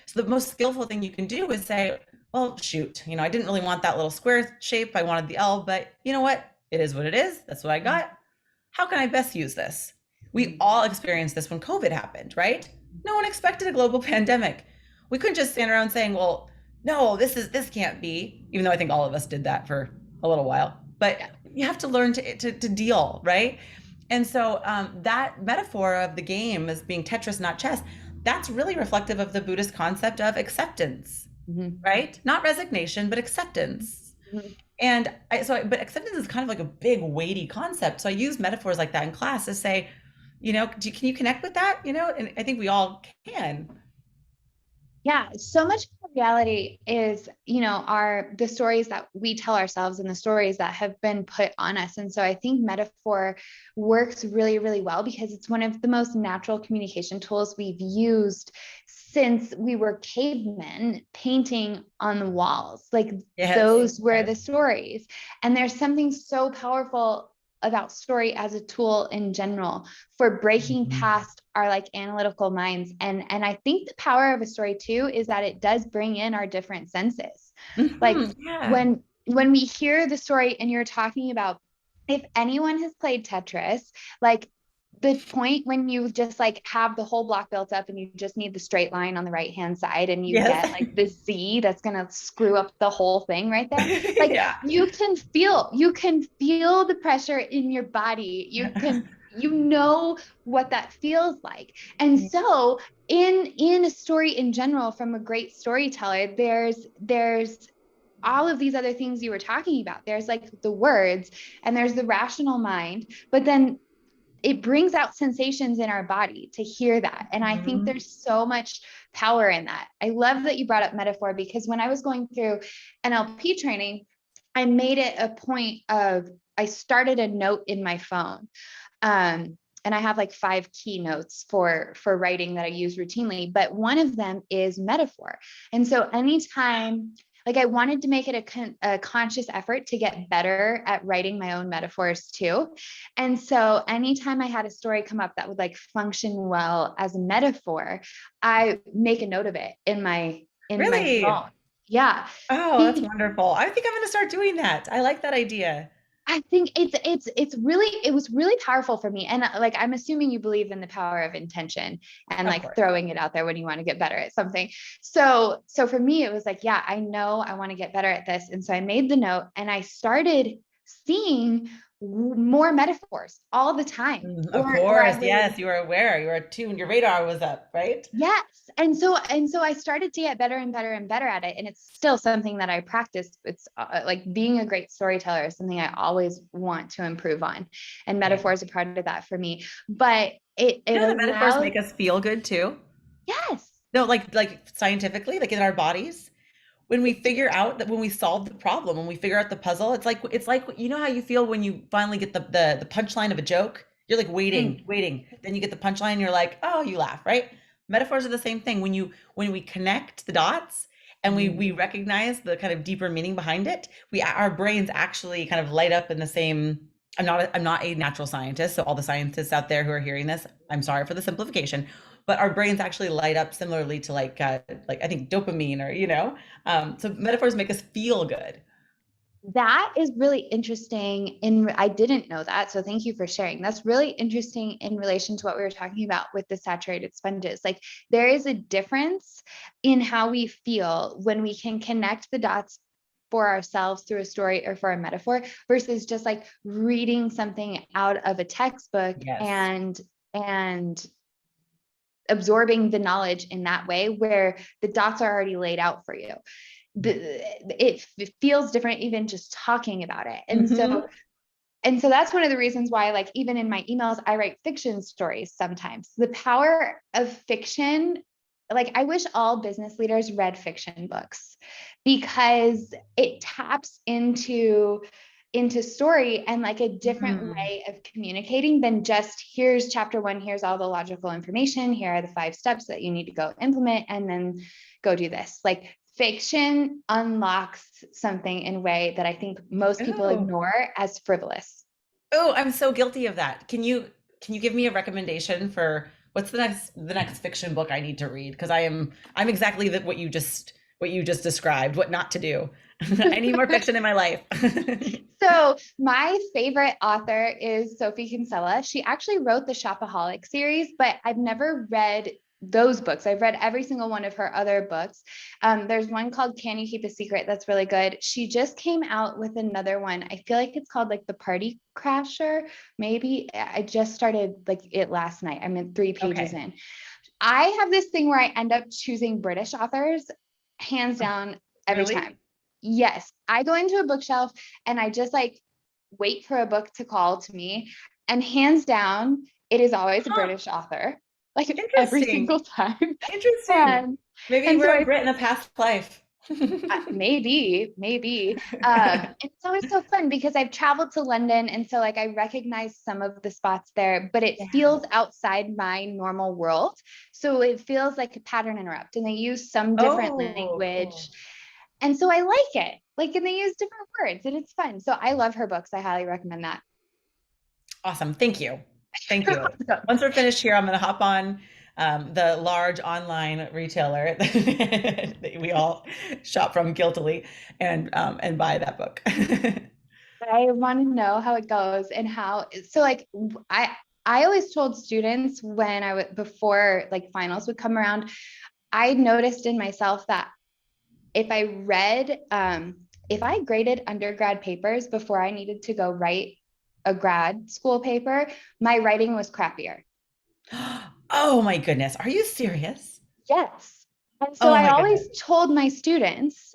so the most skillful thing you can do is say, well, shoot, I didn't really want that little square shape. I wanted the L, but you know what? It is what it is. That's what I got. How can I best use this? We all experienced this when COVID happened, right? No one expected a global pandemic. We couldn't just stand around saying, well, no, this can't be, even though I think all of us did that for a little while, but you have to learn to deal, right? And so that metaphor of the game as being Tetris, not chess, that's really reflective of the Buddhist concept of acceptance, right? Not resignation, but acceptance. And but acceptance is kind of like a big weighty concept. So I use metaphors like that in class to say, can you connect with that? And I think we all can. Yeah, so much of reality is, the stories that we tell ourselves and the stories that have been put on us. And so I think metaphor works really, really well because it's one of the most natural communication tools we've used since we were cavemen painting on the walls. Like those were the stories. And there's something so powerful about story as a tool in general for breaking past our analytical minds. And I think the power of a story too is that it does bring in our different senses. When we hear the story and you're talking about, if anyone has played Tetris, the point when you just have the whole block built up and you just need the straight line on the right hand side and you get the Z that's going to screw up the whole thing right there. You can feel the pressure in your body. You can, what that feels like. And so in a story in general, from a great storyteller, there's all of these other things you were talking about. There's the words and there's the rational mind, but then it brings out sensations in our body to hear that. And I think there's so much power in that. I love that you brought up metaphor because when I was going through NLP training, I made it a point of, I started a note in my phone. And I have 5 key notes for writing that I use routinely, but one of them is metaphor. And so anytime, I wanted to make it a conscious effort to get better at writing my own metaphors too. And so anytime I had a story come up that would function well as a metaphor, I make a note of it in my phone. Yeah. Oh, that's wonderful. I think I'm going to start doing that. I like that idea. I think it was really powerful for me. And I'm assuming you believe in the power of intention and throwing it out there when you want to get better at something. So for me, it was yeah, I know I want to get better at this. And so I made the note and I started seeing more metaphors all the time. Of course. Yes. You were aware, you were attuned, your radar was up, right? Yes. And so I started to get better and better and better at it. And it's still something that I practice. It's being a great storyteller is something I always want to improve on. And metaphors are part of that for me, but the metaphors make us feel good too. Yes. No, like scientifically, in our bodies, when we figure out that when we solve the problem, when we figure out the puzzle, it's like you know how you feel when you finally get the punchline of a joke? You're like Mm. waiting. Then you get the punchline and you're like, oh, you laugh, right? Metaphors are the same thing. When we connect the dots and we recognize the kind of deeper meaning behind it, we our brains actually kind of light up in the same. I'm not a natural scientist, so all the scientists out there who are hearing this, I'm sorry for the simplification, but our brains actually light up similarly to like I think dopamine or so metaphors make us feel good. That is really interesting. I didn't know that. So thank you for sharing. That's really interesting in relation to what we were talking about with the saturated sponges. Like there is a difference in how we feel when we can connect the dots for ourselves through a story or for a metaphor versus just like reading something out of a textbook Yes. and absorbing the knowledge in that way where the dots are already laid out for you. It feels different even just talking about it. Mm-hmm. And so that's one of the reasons why, like, even in my emails, I write fiction stories sometimes. The power of fiction, like, I wish all business leaders read fiction books because it taps into story and like a different Mm-hmm. way of communicating than just here's chapter one, here's all the logical information, here are the 5 steps that you need to go implement, and then go do this. Like fiction unlocks something in a way that I think most people Oh, ignore as frivolous. oh, I'm so guilty of that. Can you give me a recommendation for what's the next fiction book I need to read? Because I'm exactly what you just described, what not to do. I need more fiction in my life. So my favorite author is Sophie Kinsella. She actually wrote the Shopaholic series, but I've never read those books. I've read every single one of her other books. There's one called Can You Keep a Secret? That's really good. She just came out with another one. I feel like it's called like The Party Crasher. Maybe I just started like it last night. I'm in 3 pages Okay. in. I have this thing where I end up choosing British authors, hands down, every Really? time. Yes, I go into a bookshelf and I just like wait for a book to call to me. And hands down, it is always a Huh. British author, like every Interesting. single time. Interesting. And Maybe and so we're a I Brit in a past life. maybe. It's always so fun because I've traveled to London, and so like I recognize some of the spots there, but it Yeah. feels outside my normal world. So it feels like a pattern interrupt, and they use some different Oh, language, cool. and so I like it. Like, and they use different words, and it's fun. So I love her books. I highly recommend that. Awesome. Thank you. Thank you. Once we're finished here, I'm going to hop on the large online retailer that we all shop from guiltily and buy that book. I want to know how it goes and how. So like I always told students when I would before like finals would come around, I noticed in myself that if I read, if I graded undergrad papers before I needed to go write a grad school paper, my writing was crappier. Oh my goodness. Are you serious? Yes. And so Oh I my goodness. always told my students,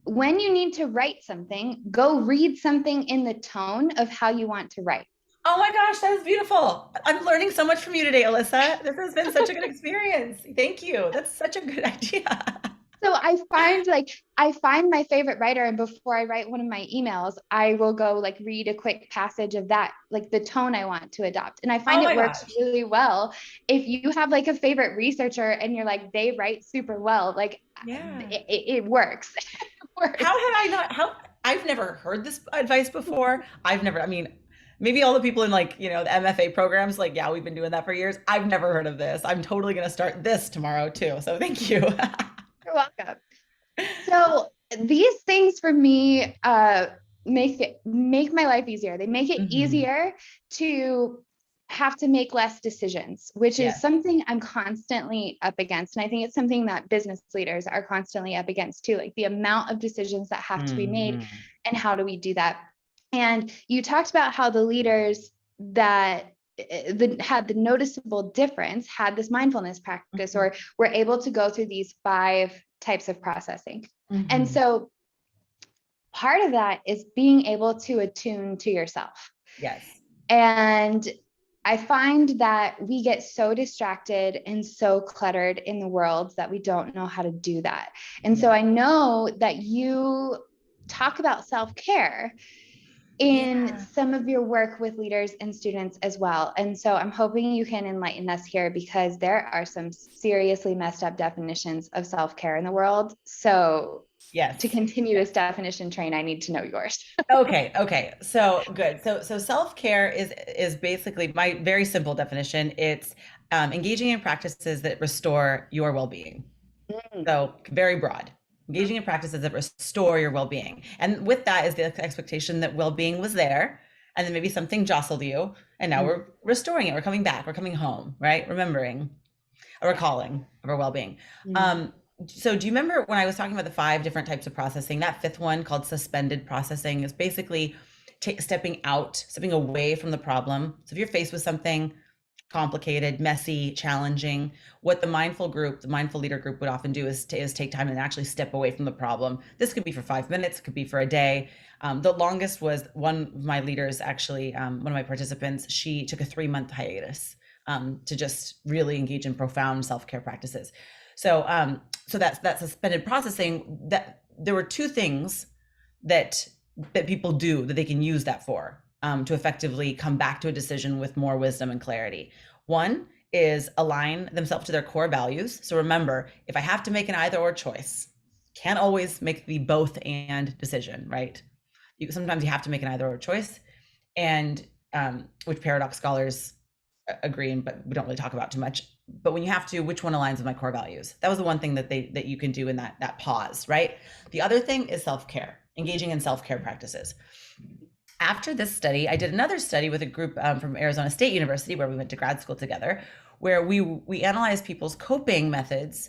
when you need to write something, go read something in the tone of how you want to write. Oh my gosh, that is beautiful. I'm learning so much from you today, Alyssa. This has been such a good experience. Thank you. That's such a good idea. So I find my favorite writer, and before I write one of my emails, I will go like read a quick passage of that, like the tone I want to adopt. And I find Oh it my works gosh. really well. If you have like a favorite researcher and you're like, they write super well, like Yeah. it works. It How works. had I not how I've never heard this advice before. I mean, maybe all the people in the MFA programs, like, yeah, we've been doing that for years. I've never heard of this. I'm totally going to start this tomorrow too. So thank you. You're welcome. So these things for me make my life easier. They make it Hmm. easier to have to make less decisions, which is Yes. something I'm constantly up against. And I think it's something that business leaders are constantly up against too, like the amount of decisions that have to be made Hmm. and how do we do that. And you talked about how the leaders that had the noticeable difference had this mindfulness practice or were able to go through these 5 types of processing. And Hmm. so part of that is being able to attune to yourself. Yes. And I find that we get so distracted and so cluttered in the world that we don't know how to do that. And so I know that you talk about self-care in some of your work with leaders and students as well. And so I'm hoping you can enlighten us here, because there are some seriously messed up definitions of self-care in the world. So to continue this definition train, I need to know yours. Okay. So good. So self-care is basically my very simple definition. It's engaging in practices that restore your well-being. So very broad. Engaging in practices that restore your well-being. And with that is the expectation that well-being was there, and then maybe something jostled you, and now we're restoring it. We're coming back. We're coming home, right? Remembering, or recalling of our well-being. So do you remember when I was talking about the 5 different types of processing? That 5th one, called suspended processing, is basically stepping away from the problem. So if you're faced with something complicated, messy, challenging, what the mindful leader group would often do is take time and actually step away from the problem. This could be for 5 minutes, it could be for a day. The longest was one of my leaders, actually, one of my participants, she took a 3-month hiatus to just really engage in profound self-care practices. So that's suspended processing. That there were 2 things that people do that they can use that for. To effectively come back to a decision with more wisdom and clarity. One is align themselves to their core values. So remember, if I have to make an either or choice, can't always make the both and decision, right? Sometimes you have to make an either or choice, and which paradox scholars agree in, but we don't really talk about too much. But when you have to, which one aligns with my core values? That was the one thing that you can do in that pause, right? The other thing is self-care, engaging in self-care practices. After this study, I did another study with a group from Arizona State University, where we went to grad school together, where we analyzed people's coping methods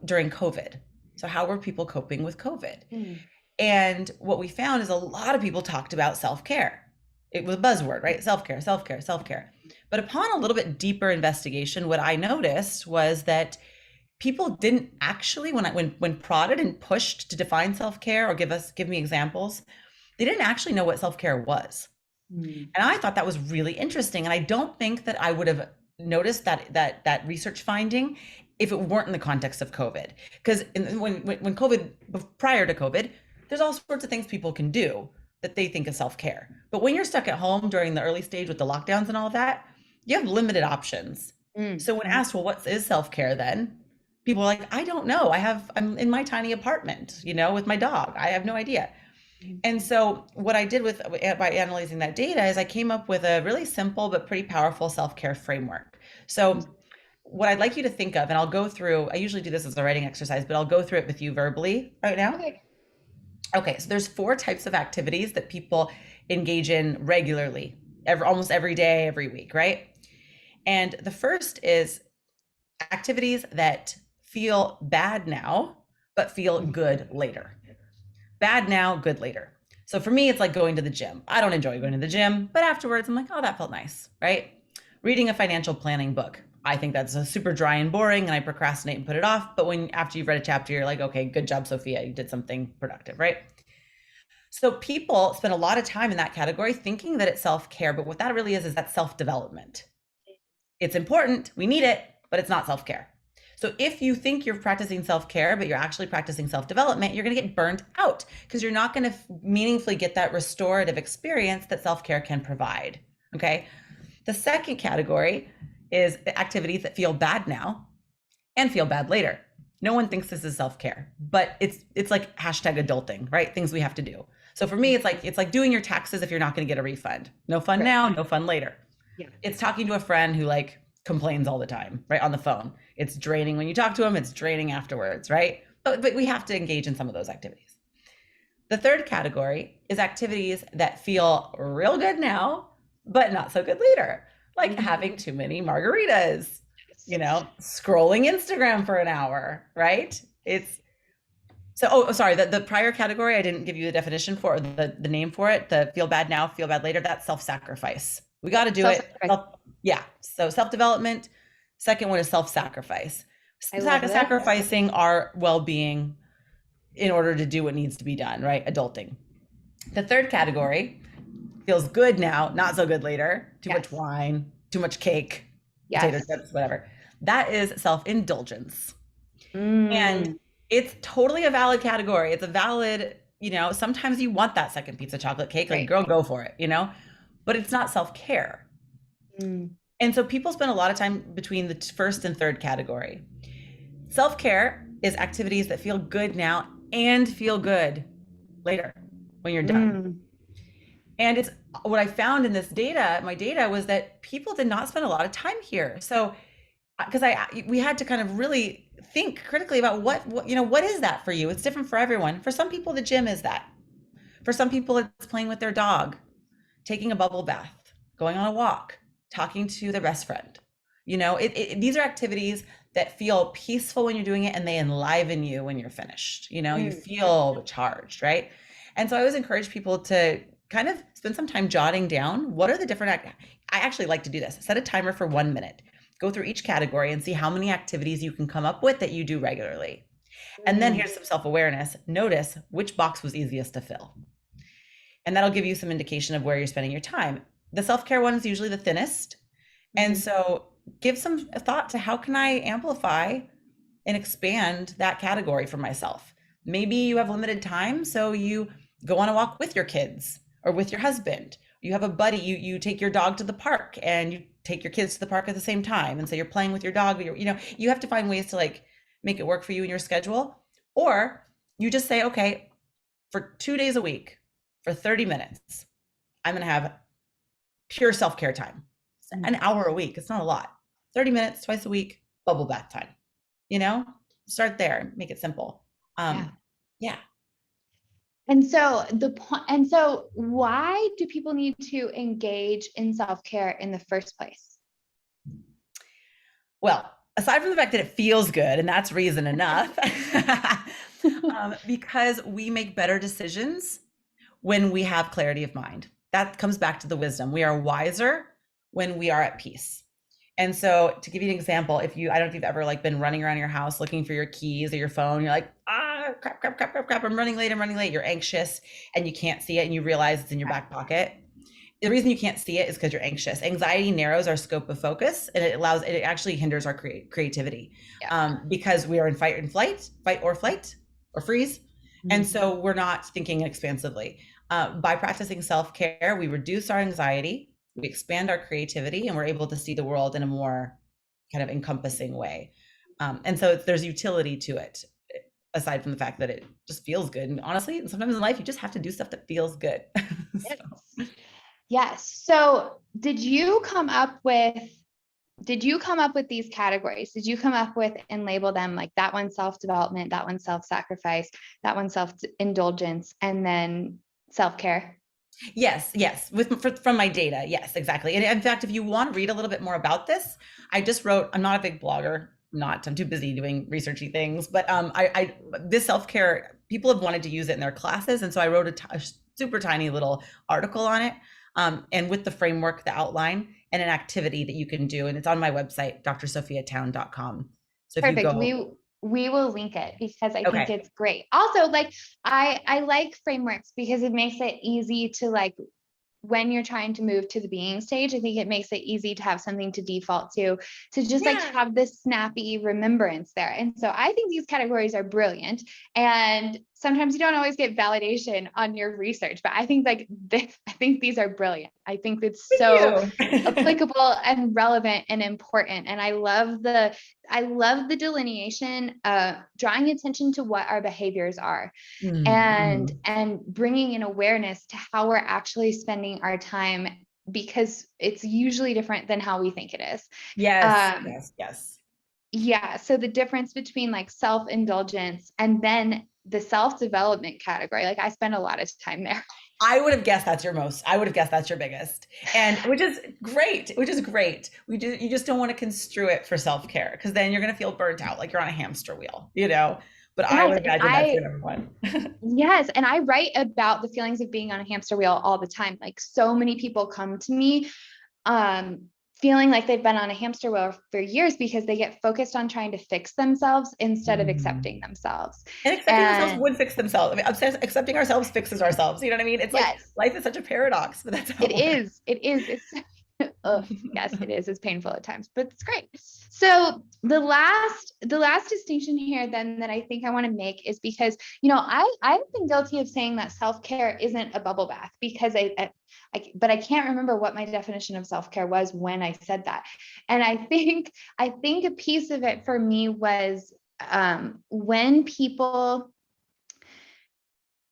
during COVID. So how were people coping with COVID? And what we found is a lot of people talked about self-care. It was a buzzword, right? Self-care, self-care, self-care. But upon a little bit deeper investigation, what I noticed was that people didn't actually, when prodded and pushed to define self-care or give me examples, they didn't actually know what self-care was. And I thought that was really interesting. And I don't think that I would have noticed that research finding if it weren't in the context of COVID. Because when COVID, prior to COVID, there's all sorts of things people can do that they think is self-care. But when you're stuck at home during the early stage with the lockdowns and all of that, you have limited options. So when asked, well, what is self-care then? People are like, I don't know. I'm in my tiny apartment, with my dog. I have no idea. And so what I did by analyzing that data is I came up with a really simple but pretty powerful self-care framework. So what I'd like you to think of, and I'll go through, I usually do this as a writing exercise, but I'll go through it with you verbally right now. Okay, so there's 4 types of activities that people engage in regularly, almost every day, every week, right? And the first is activities that feel bad now, but feel good later. Bad now, good later. So for me, it's like going to the gym. I don't enjoy going to the gym, but afterwards I'm like, oh, that felt nice, right? Reading a financial planning book. I think that's super dry and boring, and I procrastinate and put it off. But after you've read a chapter, you're like, okay, good job, Sophia. You did something productive, right? So people spend a lot of time in that category thinking that it's self-care, but what that really is that self-development. It's important, we need it, but it's not self-care. So if you think you're practicing self-care, but you're actually practicing self-development, you're going to get burnt out because you're not going to meaningfully get that restorative experience that self-care can provide. Okay. The second category is the activities that feel bad now and feel bad later. No one thinks this is self-care, but it's like #adulting, right? Things we have to do. So for me, it's like doing your taxes if you're not going to get a refund. No fun now, no fun later. Yeah. It's talking to a friend who complains all the time, right? On the phone. It's draining when you talk to them, it's draining afterwards, right? But we have to engage in some of those activities. The third category is activities that feel real good now, but not so good later. Like having too many margaritas, scrolling Instagram for an hour, right? Sorry, the prior category, I didn't give you the definition for, the name for it, the feel bad now, feel bad later, that's self-sacrifice. We got to do it. So self-development. Second one is self-sacrifice. Sacrificing our well-being in order to do what needs to be done, right? Adulting. The third category feels good now, not so good later. Too much wine, too much cake, potato Yes. chips, whatever. That is self-indulgence. And Mm, it's totally a valid category. It's a valid, sometimes you want that second piece of chocolate cake, like right. girl, go for it. But it's not self-care. Mm, And so people spend a lot of time between the first and third category. Self-care is activities that feel good now and feel good later when you're done. mm, And it's what I found in this data, my data was that people did not spend a lot of time here. So because we had to kind of really think critically about what is that for you? It's different for everyone. For some people, the gym is that. For some people, it's playing with their dog, taking a bubble bath, going on a walk, talking to their best friend. These are activities that feel peaceful when you're doing it, and they enliven you when you're finished. You mm, feel charged, right? And so I always encourage people to kind of spend some time jotting down what are the different I actually like to do this. Set a timer for 1 minute. Go through each category and see how many activities you can come up with that you do regularly. And then mm, here's some self-awareness. Notice which box was easiest to fill. And that'll give you some indication of where you're spending your time. The self-care one is usually the thinnest. And mm, so give some thought to how can I amplify and expand that category for myself. Maybe you have limited time, so you go on a walk with your kids or with your husband. You have a buddy, you take your dog to the park and you take your kids to the park at the same time. And so you're playing with your dog, you have to find ways to like make it work for you in your schedule. Or you just say, okay, for 2 days a week, for 30 minutes, I'm going to have pure self-care time. An hour a week. It's not a lot. 30 minutes twice a week, bubble bath time. Start there, make it simple. yeah. Yeah. And so why do people need to engage in self-care in the first place? Well, aside from the fact that it feels good, and that's reason enough, because we make better decisions when we have clarity of mind. That comes back to the wisdom. We are wiser when we are at peace. And so to give you an example, I don't know if you've ever like been running around your house looking for your keys or your phone, you're like, crap, I'm running late. You're anxious and you can't see it and you realize it's in your back pocket. The reason you can't see it is because you're anxious. Anxiety narrows our scope of focus, and it actually hinders our creativity. Because we are in fight or flight or freeze. Mm-hmm. And so we're not thinking expansively. By practicing self-care, we reduce our anxiety, we expand our creativity, and we're able to see the world in a more kind of encompassing way. And so there's utility to it, aside from the fact that it just feels good. And honestly, sometimes in life, you just have to do stuff that feels good. Yes. So did you come up with these categories? Did you come up with and label them like that one self-development, that one self-sacrifice, that one self-indulgence, and then self-care? Yes. From my data. Yes, exactly. And in fact, if you want to read a little bit more about this, I just wrote, I'm not a big blogger, I'm too busy doing researchy things, but this self-care, people have wanted to use it in their classes. And so I wrote a super tiny little article on it. And with the framework, the outline, and an activity that you can do. And it's on my website, drsophiatown.com. So if Perfect. you go, we will link it because I okay. think it's great. Also, like I like frameworks because it makes it easy to like when you're trying to move to the being stage. I think it makes it easy to have something to default to just like have this snappy remembrance there. And so I think these categories are brilliant. And sometimes you don't always get validation on your research, but I think I think these are brilliant. I think it's so applicable and relevant and important. And I love the delineation, drawing attention to what our behaviors are, and bringing in awareness to how we're actually spending our time, because it's usually different than how we think it is. Yes. Yeah. So the difference between like self-indulgence and then the self-development category, like I spend a lot of time there. I would have guessed that's your biggest, and which is great. You just don't want to construe it for self-care, because then you're going to feel burnt out, like you're on a hamster wheel, but yes, I would imagine that's your number one. Yes. And I write about the feelings of being on a hamster wheel all the time. Like so many people come to me, feeling like they've been on a hamster wheel for years because they get focused on trying to fix themselves instead of accepting themselves. And accepting themselves would fix themselves. I mean, accepting ourselves fixes ourselves. You know what I mean? It's like life is such a paradox, but that's how it is. It is. Oh, yes, it is. It's painful at times, but it's great. So the last distinction here then that I think I want to make is because, I've been guilty of saying that self-care isn't a bubble bath because but I can't remember what my definition of self-care was when I said that. And I think a piece of it for me was when people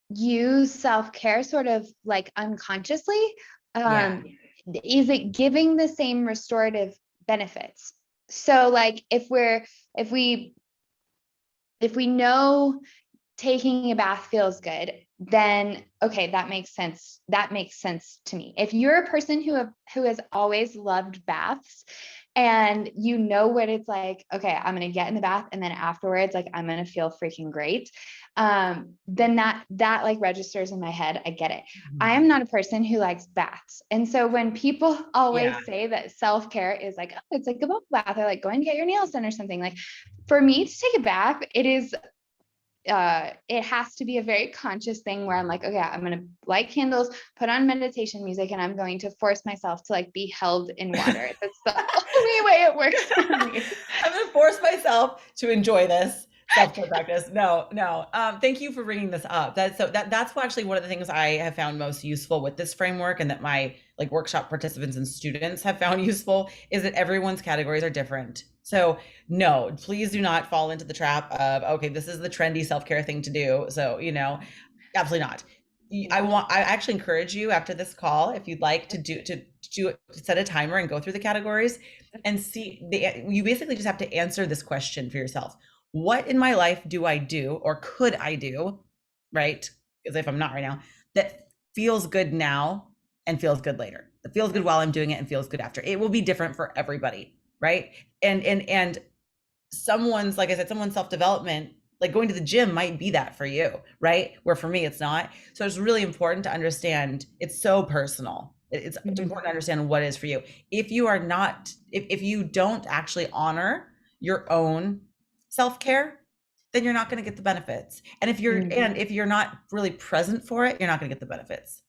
use self-care sort of like unconsciously, Yeah. um, is it giving the same restorative benefits? So like if we know taking a bath feels good, then okay, that makes sense. That makes sense to me. If you're a person who has always loved baths and you know what it's like, okay, I'm going to get in the bath and then afterwards, like I'm going to feel freaking great. Then that like registers in my head. I get it. I am not a person who likes baths. And so when people Yeah. always say that self-care is like, oh, it's like a bubble bath or like go and get your nails done or something, like for me to take a bath, it has to be a very conscious thing where I'm like, okay, I'm going to light candles, put on meditation music, and I'm going to force myself to like be held in water. That's the only way it works for me. I'm going to force myself to enjoy this self-care practice. No, no. Thank you for bringing this up. That's actually one of the things I have found most useful with this framework, and that my like workshop participants and students have found useful, is that everyone's categories are different. So no, please do not fall into the trap of, okay, this is the trendy self-care thing to do. So, absolutely not. I actually encourage you after this call, if you'd like to set a timer and go through the categories and see you basically just have to answer this question for yourself. What in my life do I do or could I do, right? Because if I'm not right now, that feels good now and feels good later. That feels good while I'm doing it and feels good after. It will be different for everybody, right? And someone's, like I said, someone's self-development, like going to the gym might be that for you, right? Where for me, it's not. So it's really important to understand, it's so personal. It's important to understand what is for you. If you are not, if you don't actually honor your own self-care, then you're not going to get the benefits. And if you're not really present for it, you're not going to get the benefits.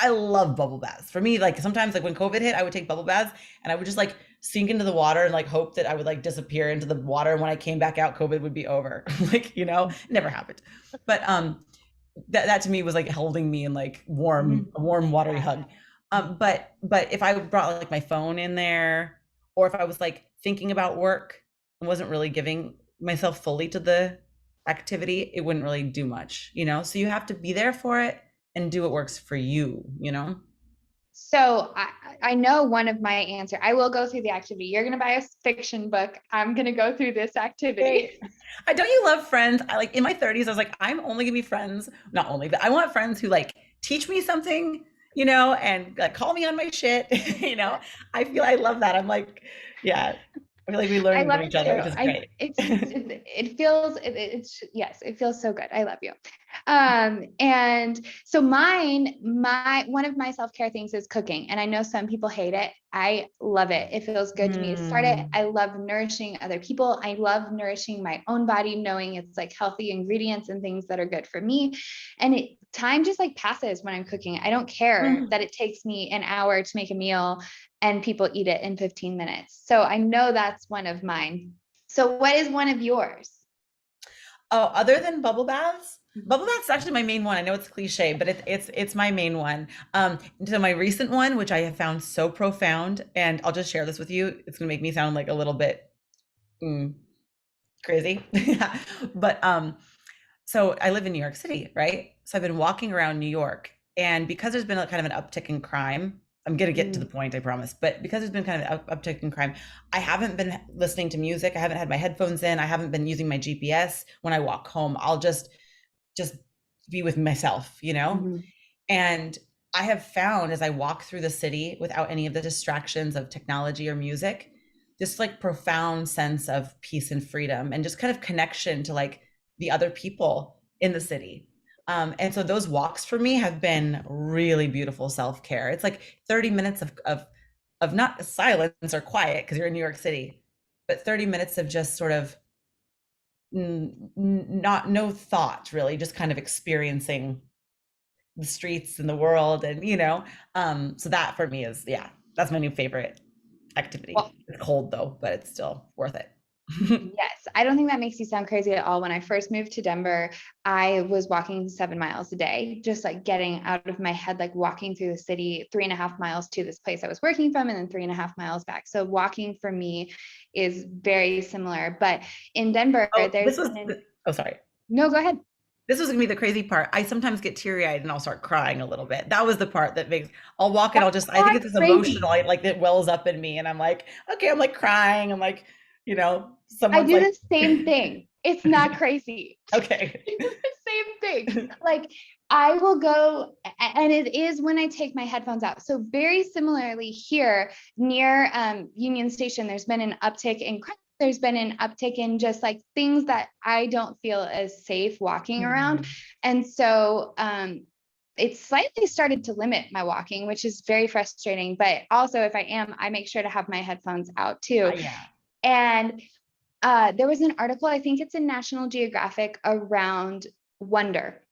I love bubble baths. For me, like sometimes like when COVID hit, I would take bubble baths and I would just like sink into the water and like hope that I would like disappear into the water. And when I came back out, COVID would be over. Like, it never happened. But that to me was like holding me in like a warm, watery hug. But if I brought like my phone in there, or if I was like thinking about work and wasn't really giving myself fully to the activity, it wouldn't really do much, So you have to be there for it and do what works for you. So I know one of my answer. I will go through the activity. You're going to buy a fiction book. I'm going to go through this activity. I don't you love Friends? I like in my 30s, I was like, I'm only gonna be friends, not only, but I want friends who like teach me something, and like call me on my shit. I love that. I'm like, yeah, I feel like we I learn love from it each other, too. which is great. It's yes, it feels so good. I love you. And so one of my self-care things is cooking. And I know some people hate it. I love it. It feels good to me to start it. I love nourishing other people. I love nourishing my own body, knowing it's like healthy ingredients and things that are good for me. And time just like passes when I'm cooking. I don't care that it takes me an hour to make a meal and people eat it in 15 minutes. So I know that's one of mine. So what is one of yours? Oh, other than bubble baths is actually my main one. I know it's cliche, but it's my main one. So my recent one, which I have found so profound, and I'll just share this with you. It's gonna make me sound like a little bit crazy, but so I live in New York City, right? So I've been walking around New York, and because there's been a kind of an uptick in crime, I'm gonna get to the point, I promise. But because there's been kind of an uptick in crime, I haven't been listening to music. I haven't had my headphones in. I haven't been using my GPS when I walk home. I'll just be with myself. And I have found as I walk through the city without any of the distractions of technology or music, this like profound sense of peace and freedom and just kind of connection to like the other people in the city. And so those walks for me have been really beautiful self-care. It's like 30 minutes of not silence or quiet because you're in New York City, but 30 minutes of just sort of not no thought really, just kind of experiencing the streets and the world. And so that for me is, yeah, That's my new favorite Well, activity. It's cold though, but it's still worth it. yes, I don't think that makes you sound crazy at all. When I first moved to Denver, I was walking 7 miles a day, just like getting out of my head, like walking through the city, 3.5 miles to this place I was working from, and then 3.5 miles back. So walking for me is very similar. But in Denver, Oh, there's this was, been oh, sorry. no, go ahead. This was gonna be the crazy part. I sometimes get teary-eyed and I'll start crying a little bit. That was the part that makes, I'll walk and That's I'll just, I think not it's this crazy. emotional, like it wells up in me and I'm like, okay, I'm like crying. I'm like, I someone's do like, the same thing. It's not crazy. okay. I do the same thing. Like I will go, and it is when I take my headphones out. So very similarly here near Union Station, there's been an uptick in crime. There's been an uptick in just like things that I don't feel as safe walking around. Mhm. And so it's slightly started to limit my walking, which is very frustrating. But also if I am, I make sure to have my headphones out too. Yeah. And there was an article, I think it's in National Geographic, around wonder,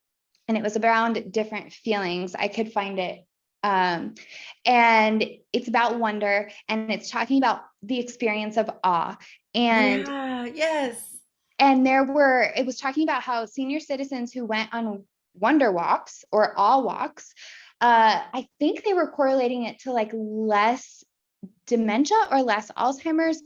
and it was around different feelings. I could find it. And it's about wonder, and it's talking about the experience of awe. And Yeah. Yes. it was talking about how senior citizens who went on wonder walks or awe walks, I think they were correlating it to like less dementia or less Alzheimer's,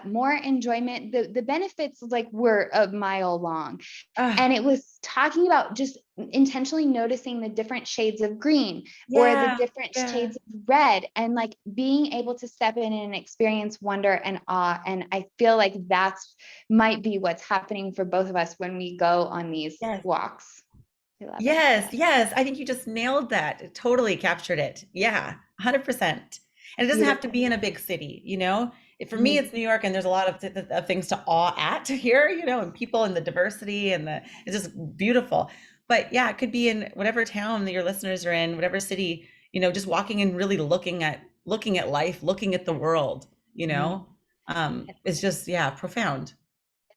more enjoyment. The benefits like were a mile long. Ah, And it was talking about just intentionally noticing the different shades of green or the yeah. different Yeah. shades of red, and like being able to step in and experience wonder and awe. And I feel like that's might be what's happening for both of us when we go on these Yes. walks. I love it. Yes, yes. I think you just nailed that. It totally captured it. Yeah, 100%. And it doesn't have to Beautiful. be in a big city, you know? For me, Mhm. it's New York, and there's a lot of things to awe at here, and people and the diversity and it's just beautiful. But yeah, it could be in whatever town that your listeners are in, whatever city, just walking and really looking at life, looking at the world, you Mhm. know? It's just, yeah, profound.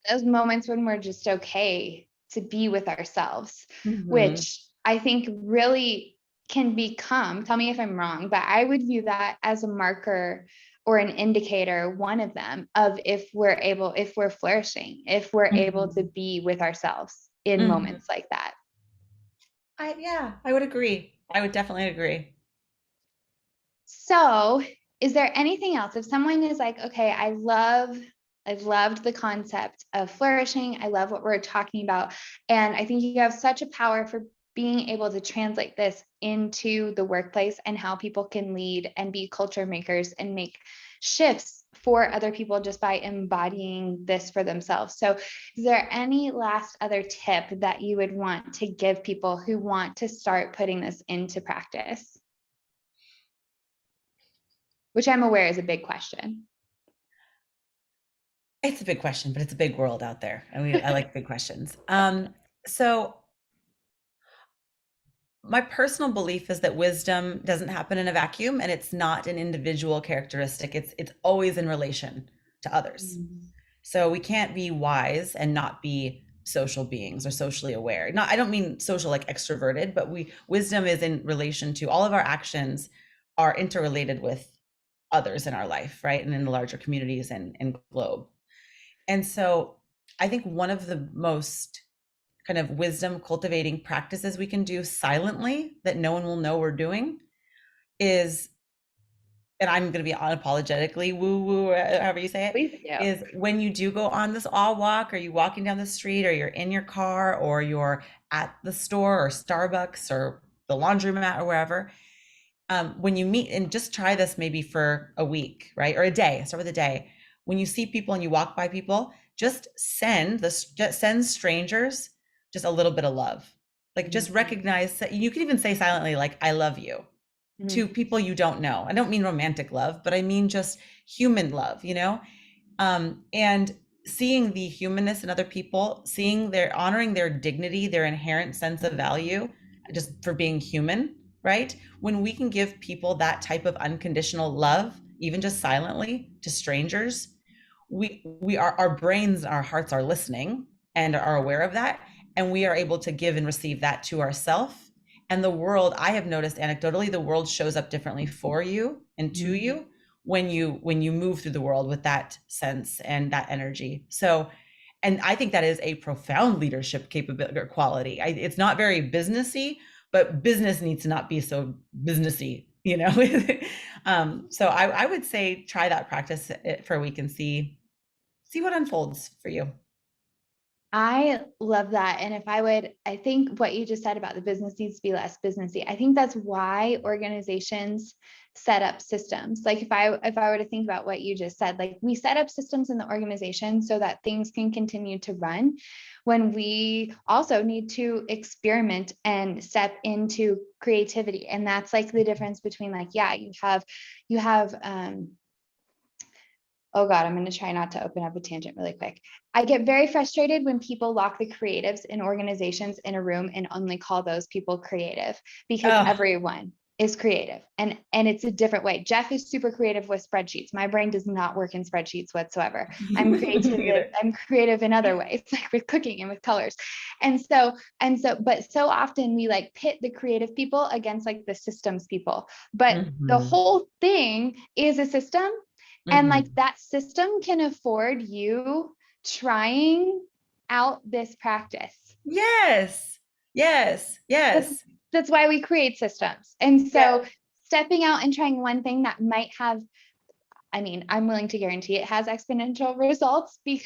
Those moments when we're just okay to be with ourselves, Hmm. which I think really can become, tell me if I'm wrong, but I would view that as a marker or an indicator, one of them, of if we're flourishing, if we're able to Hmm. be with ourselves in Hmm. moments like that. Yeah, I would agree. I would definitely agree. So, is there anything else? If someone is like, okay, I've loved the concept of flourishing. I love what we're talking about. And I think you have such a power for being able to translate this into the workplace and how people can lead and be culture makers and make shifts for other people just by embodying this for themselves. So, is there any last other tip that you would want to give people who want to start putting this into practice? Which I'm aware is a big question. It's a big question, but it's a big world out there. I like big questions. So my personal belief is that wisdom doesn't happen in a vacuum, and it's not an individual characteristic. It's always in relation to others. Mm. So we can't be wise and not be social beings or socially aware. Not, I don't mean social like extroverted, but wisdom is in relation to all of our actions are interrelated with others in our life, right? And in the larger communities and globe. And so I think one of the most kind of wisdom cultivating practices we can do silently that no one will know we're doing is, and I'm going to be unapologetically woo woo, however you say it, Please do. is when you do go on this all walk, or you walking down the street, or you're in your car, or you're at the store or Starbucks or the laundromat or wherever, when you meet, and just try this maybe for a week, right? Or a day, start with a day. When you see people and you walk by people, just send strangers just a little bit of love. Like just recognize that you can even say silently, like, I love you to Mhm. people you don't know. I don't mean romantic love, but I mean just human love. And seeing the humanness in other people, seeing their honoring their dignity, their inherent sense of value, just for being human, right? When we can give people that type of unconditional love, even just silently to strangers, we are, our brains, our hearts are listening and are aware of that, and we are able to give and receive that to ourselves. And the world, I have noticed anecdotally, the world shows up differently for you and to you when you move through the world with that sense and that energy. So, and I think that is a profound leadership capability or quality. It's not very businessy, but business needs to not be so businessy, you know. So I would say try that practice for a week and see what unfolds for you. I love that. And I think what you just said about the business needs to be less businessy. I think that's why organizations set up systems. Like if I were to think about what you just said, like we set up systems in the organization so that things can continue to run, when we also need to experiment and step into creativity. And that's like the difference between like, yeah, you have oh God, I'm going to try not to open up a tangent really quick. I get very frustrated when people lock the creatives in organizations in a room and only call those people creative, because everyone is creative and it's a different way. Jeff is super creative with spreadsheets. My brain does not work in spreadsheets whatsoever. I'm creative in other ways, like with cooking and with colors. But so often we like pit the creative people against like the systems people, but the whole thing is a system. And like that system can afford you trying out this practice. Yes. That's why we create systems. And so stepping out and trying one thing that might have, I mean, I'm willing to guarantee it has exponential results, because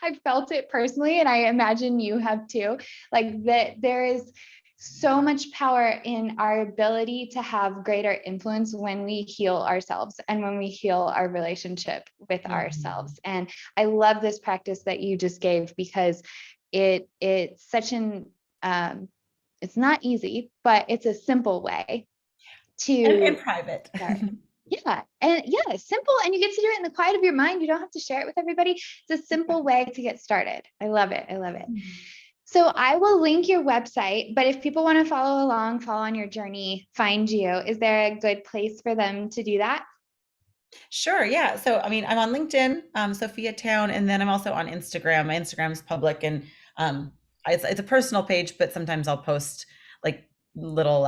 I've felt it personally. And I imagine you have too. Like that there is so much power in our ability to have greater influence when we heal ourselves and when we heal our relationship with ourselves. And I love this practice that you just gave, because it's such an it's not easy, but it's a simple way to and private. Yeah. And yeah, simple. And you get to do it in the quiet of your mind. You don't have to share it with everybody. It's a simple way to get started. I love it. So I will link your website, but if people want to follow along, follow on your journey, find you, is there a good place for them to do that? Sure. Yeah. So, I mean, I'm on LinkedIn, Sophia Town, and then I'm also on Instagram. My Instagram's public, and it's a personal page, but sometimes I'll post like little,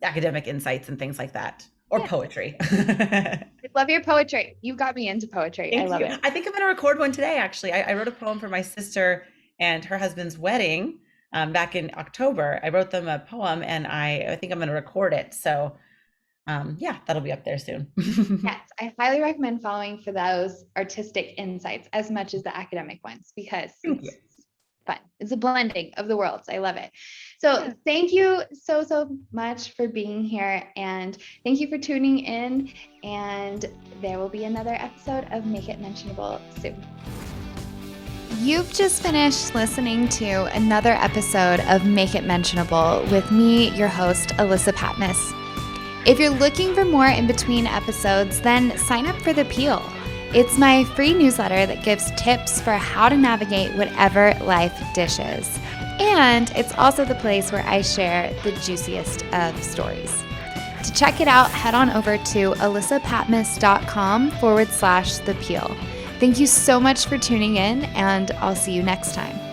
academic insights and things like that, or poetry. I love your poetry. You got me into poetry. Thank I love you. it. I think I'm going to record one today, actually. I wrote a poem for my sister and her husband's wedding back in October. I wrote them a poem, and I think I'm going to record it. So that'll be up there soon. Yes, I highly recommend following for those artistic insights as much as the academic ones, because it's fun. It's a blending of the worlds. I love it. So thank you so much for being here, and thank you for tuning in, and there will be another episode of Make It Mentionable soon. You've just finished listening to another episode of Make It Mentionable with me, your host, Alyssa Patmos. If you're looking for more in between episodes, then sign up for The Peel. It's my free newsletter that gives tips for how to navigate whatever life dishes. And it's also the place where I share the juiciest of stories. To check it out, head on over to alyssapatmos.com/The Peel. Thank you so much for tuning in, and I'll see you next time.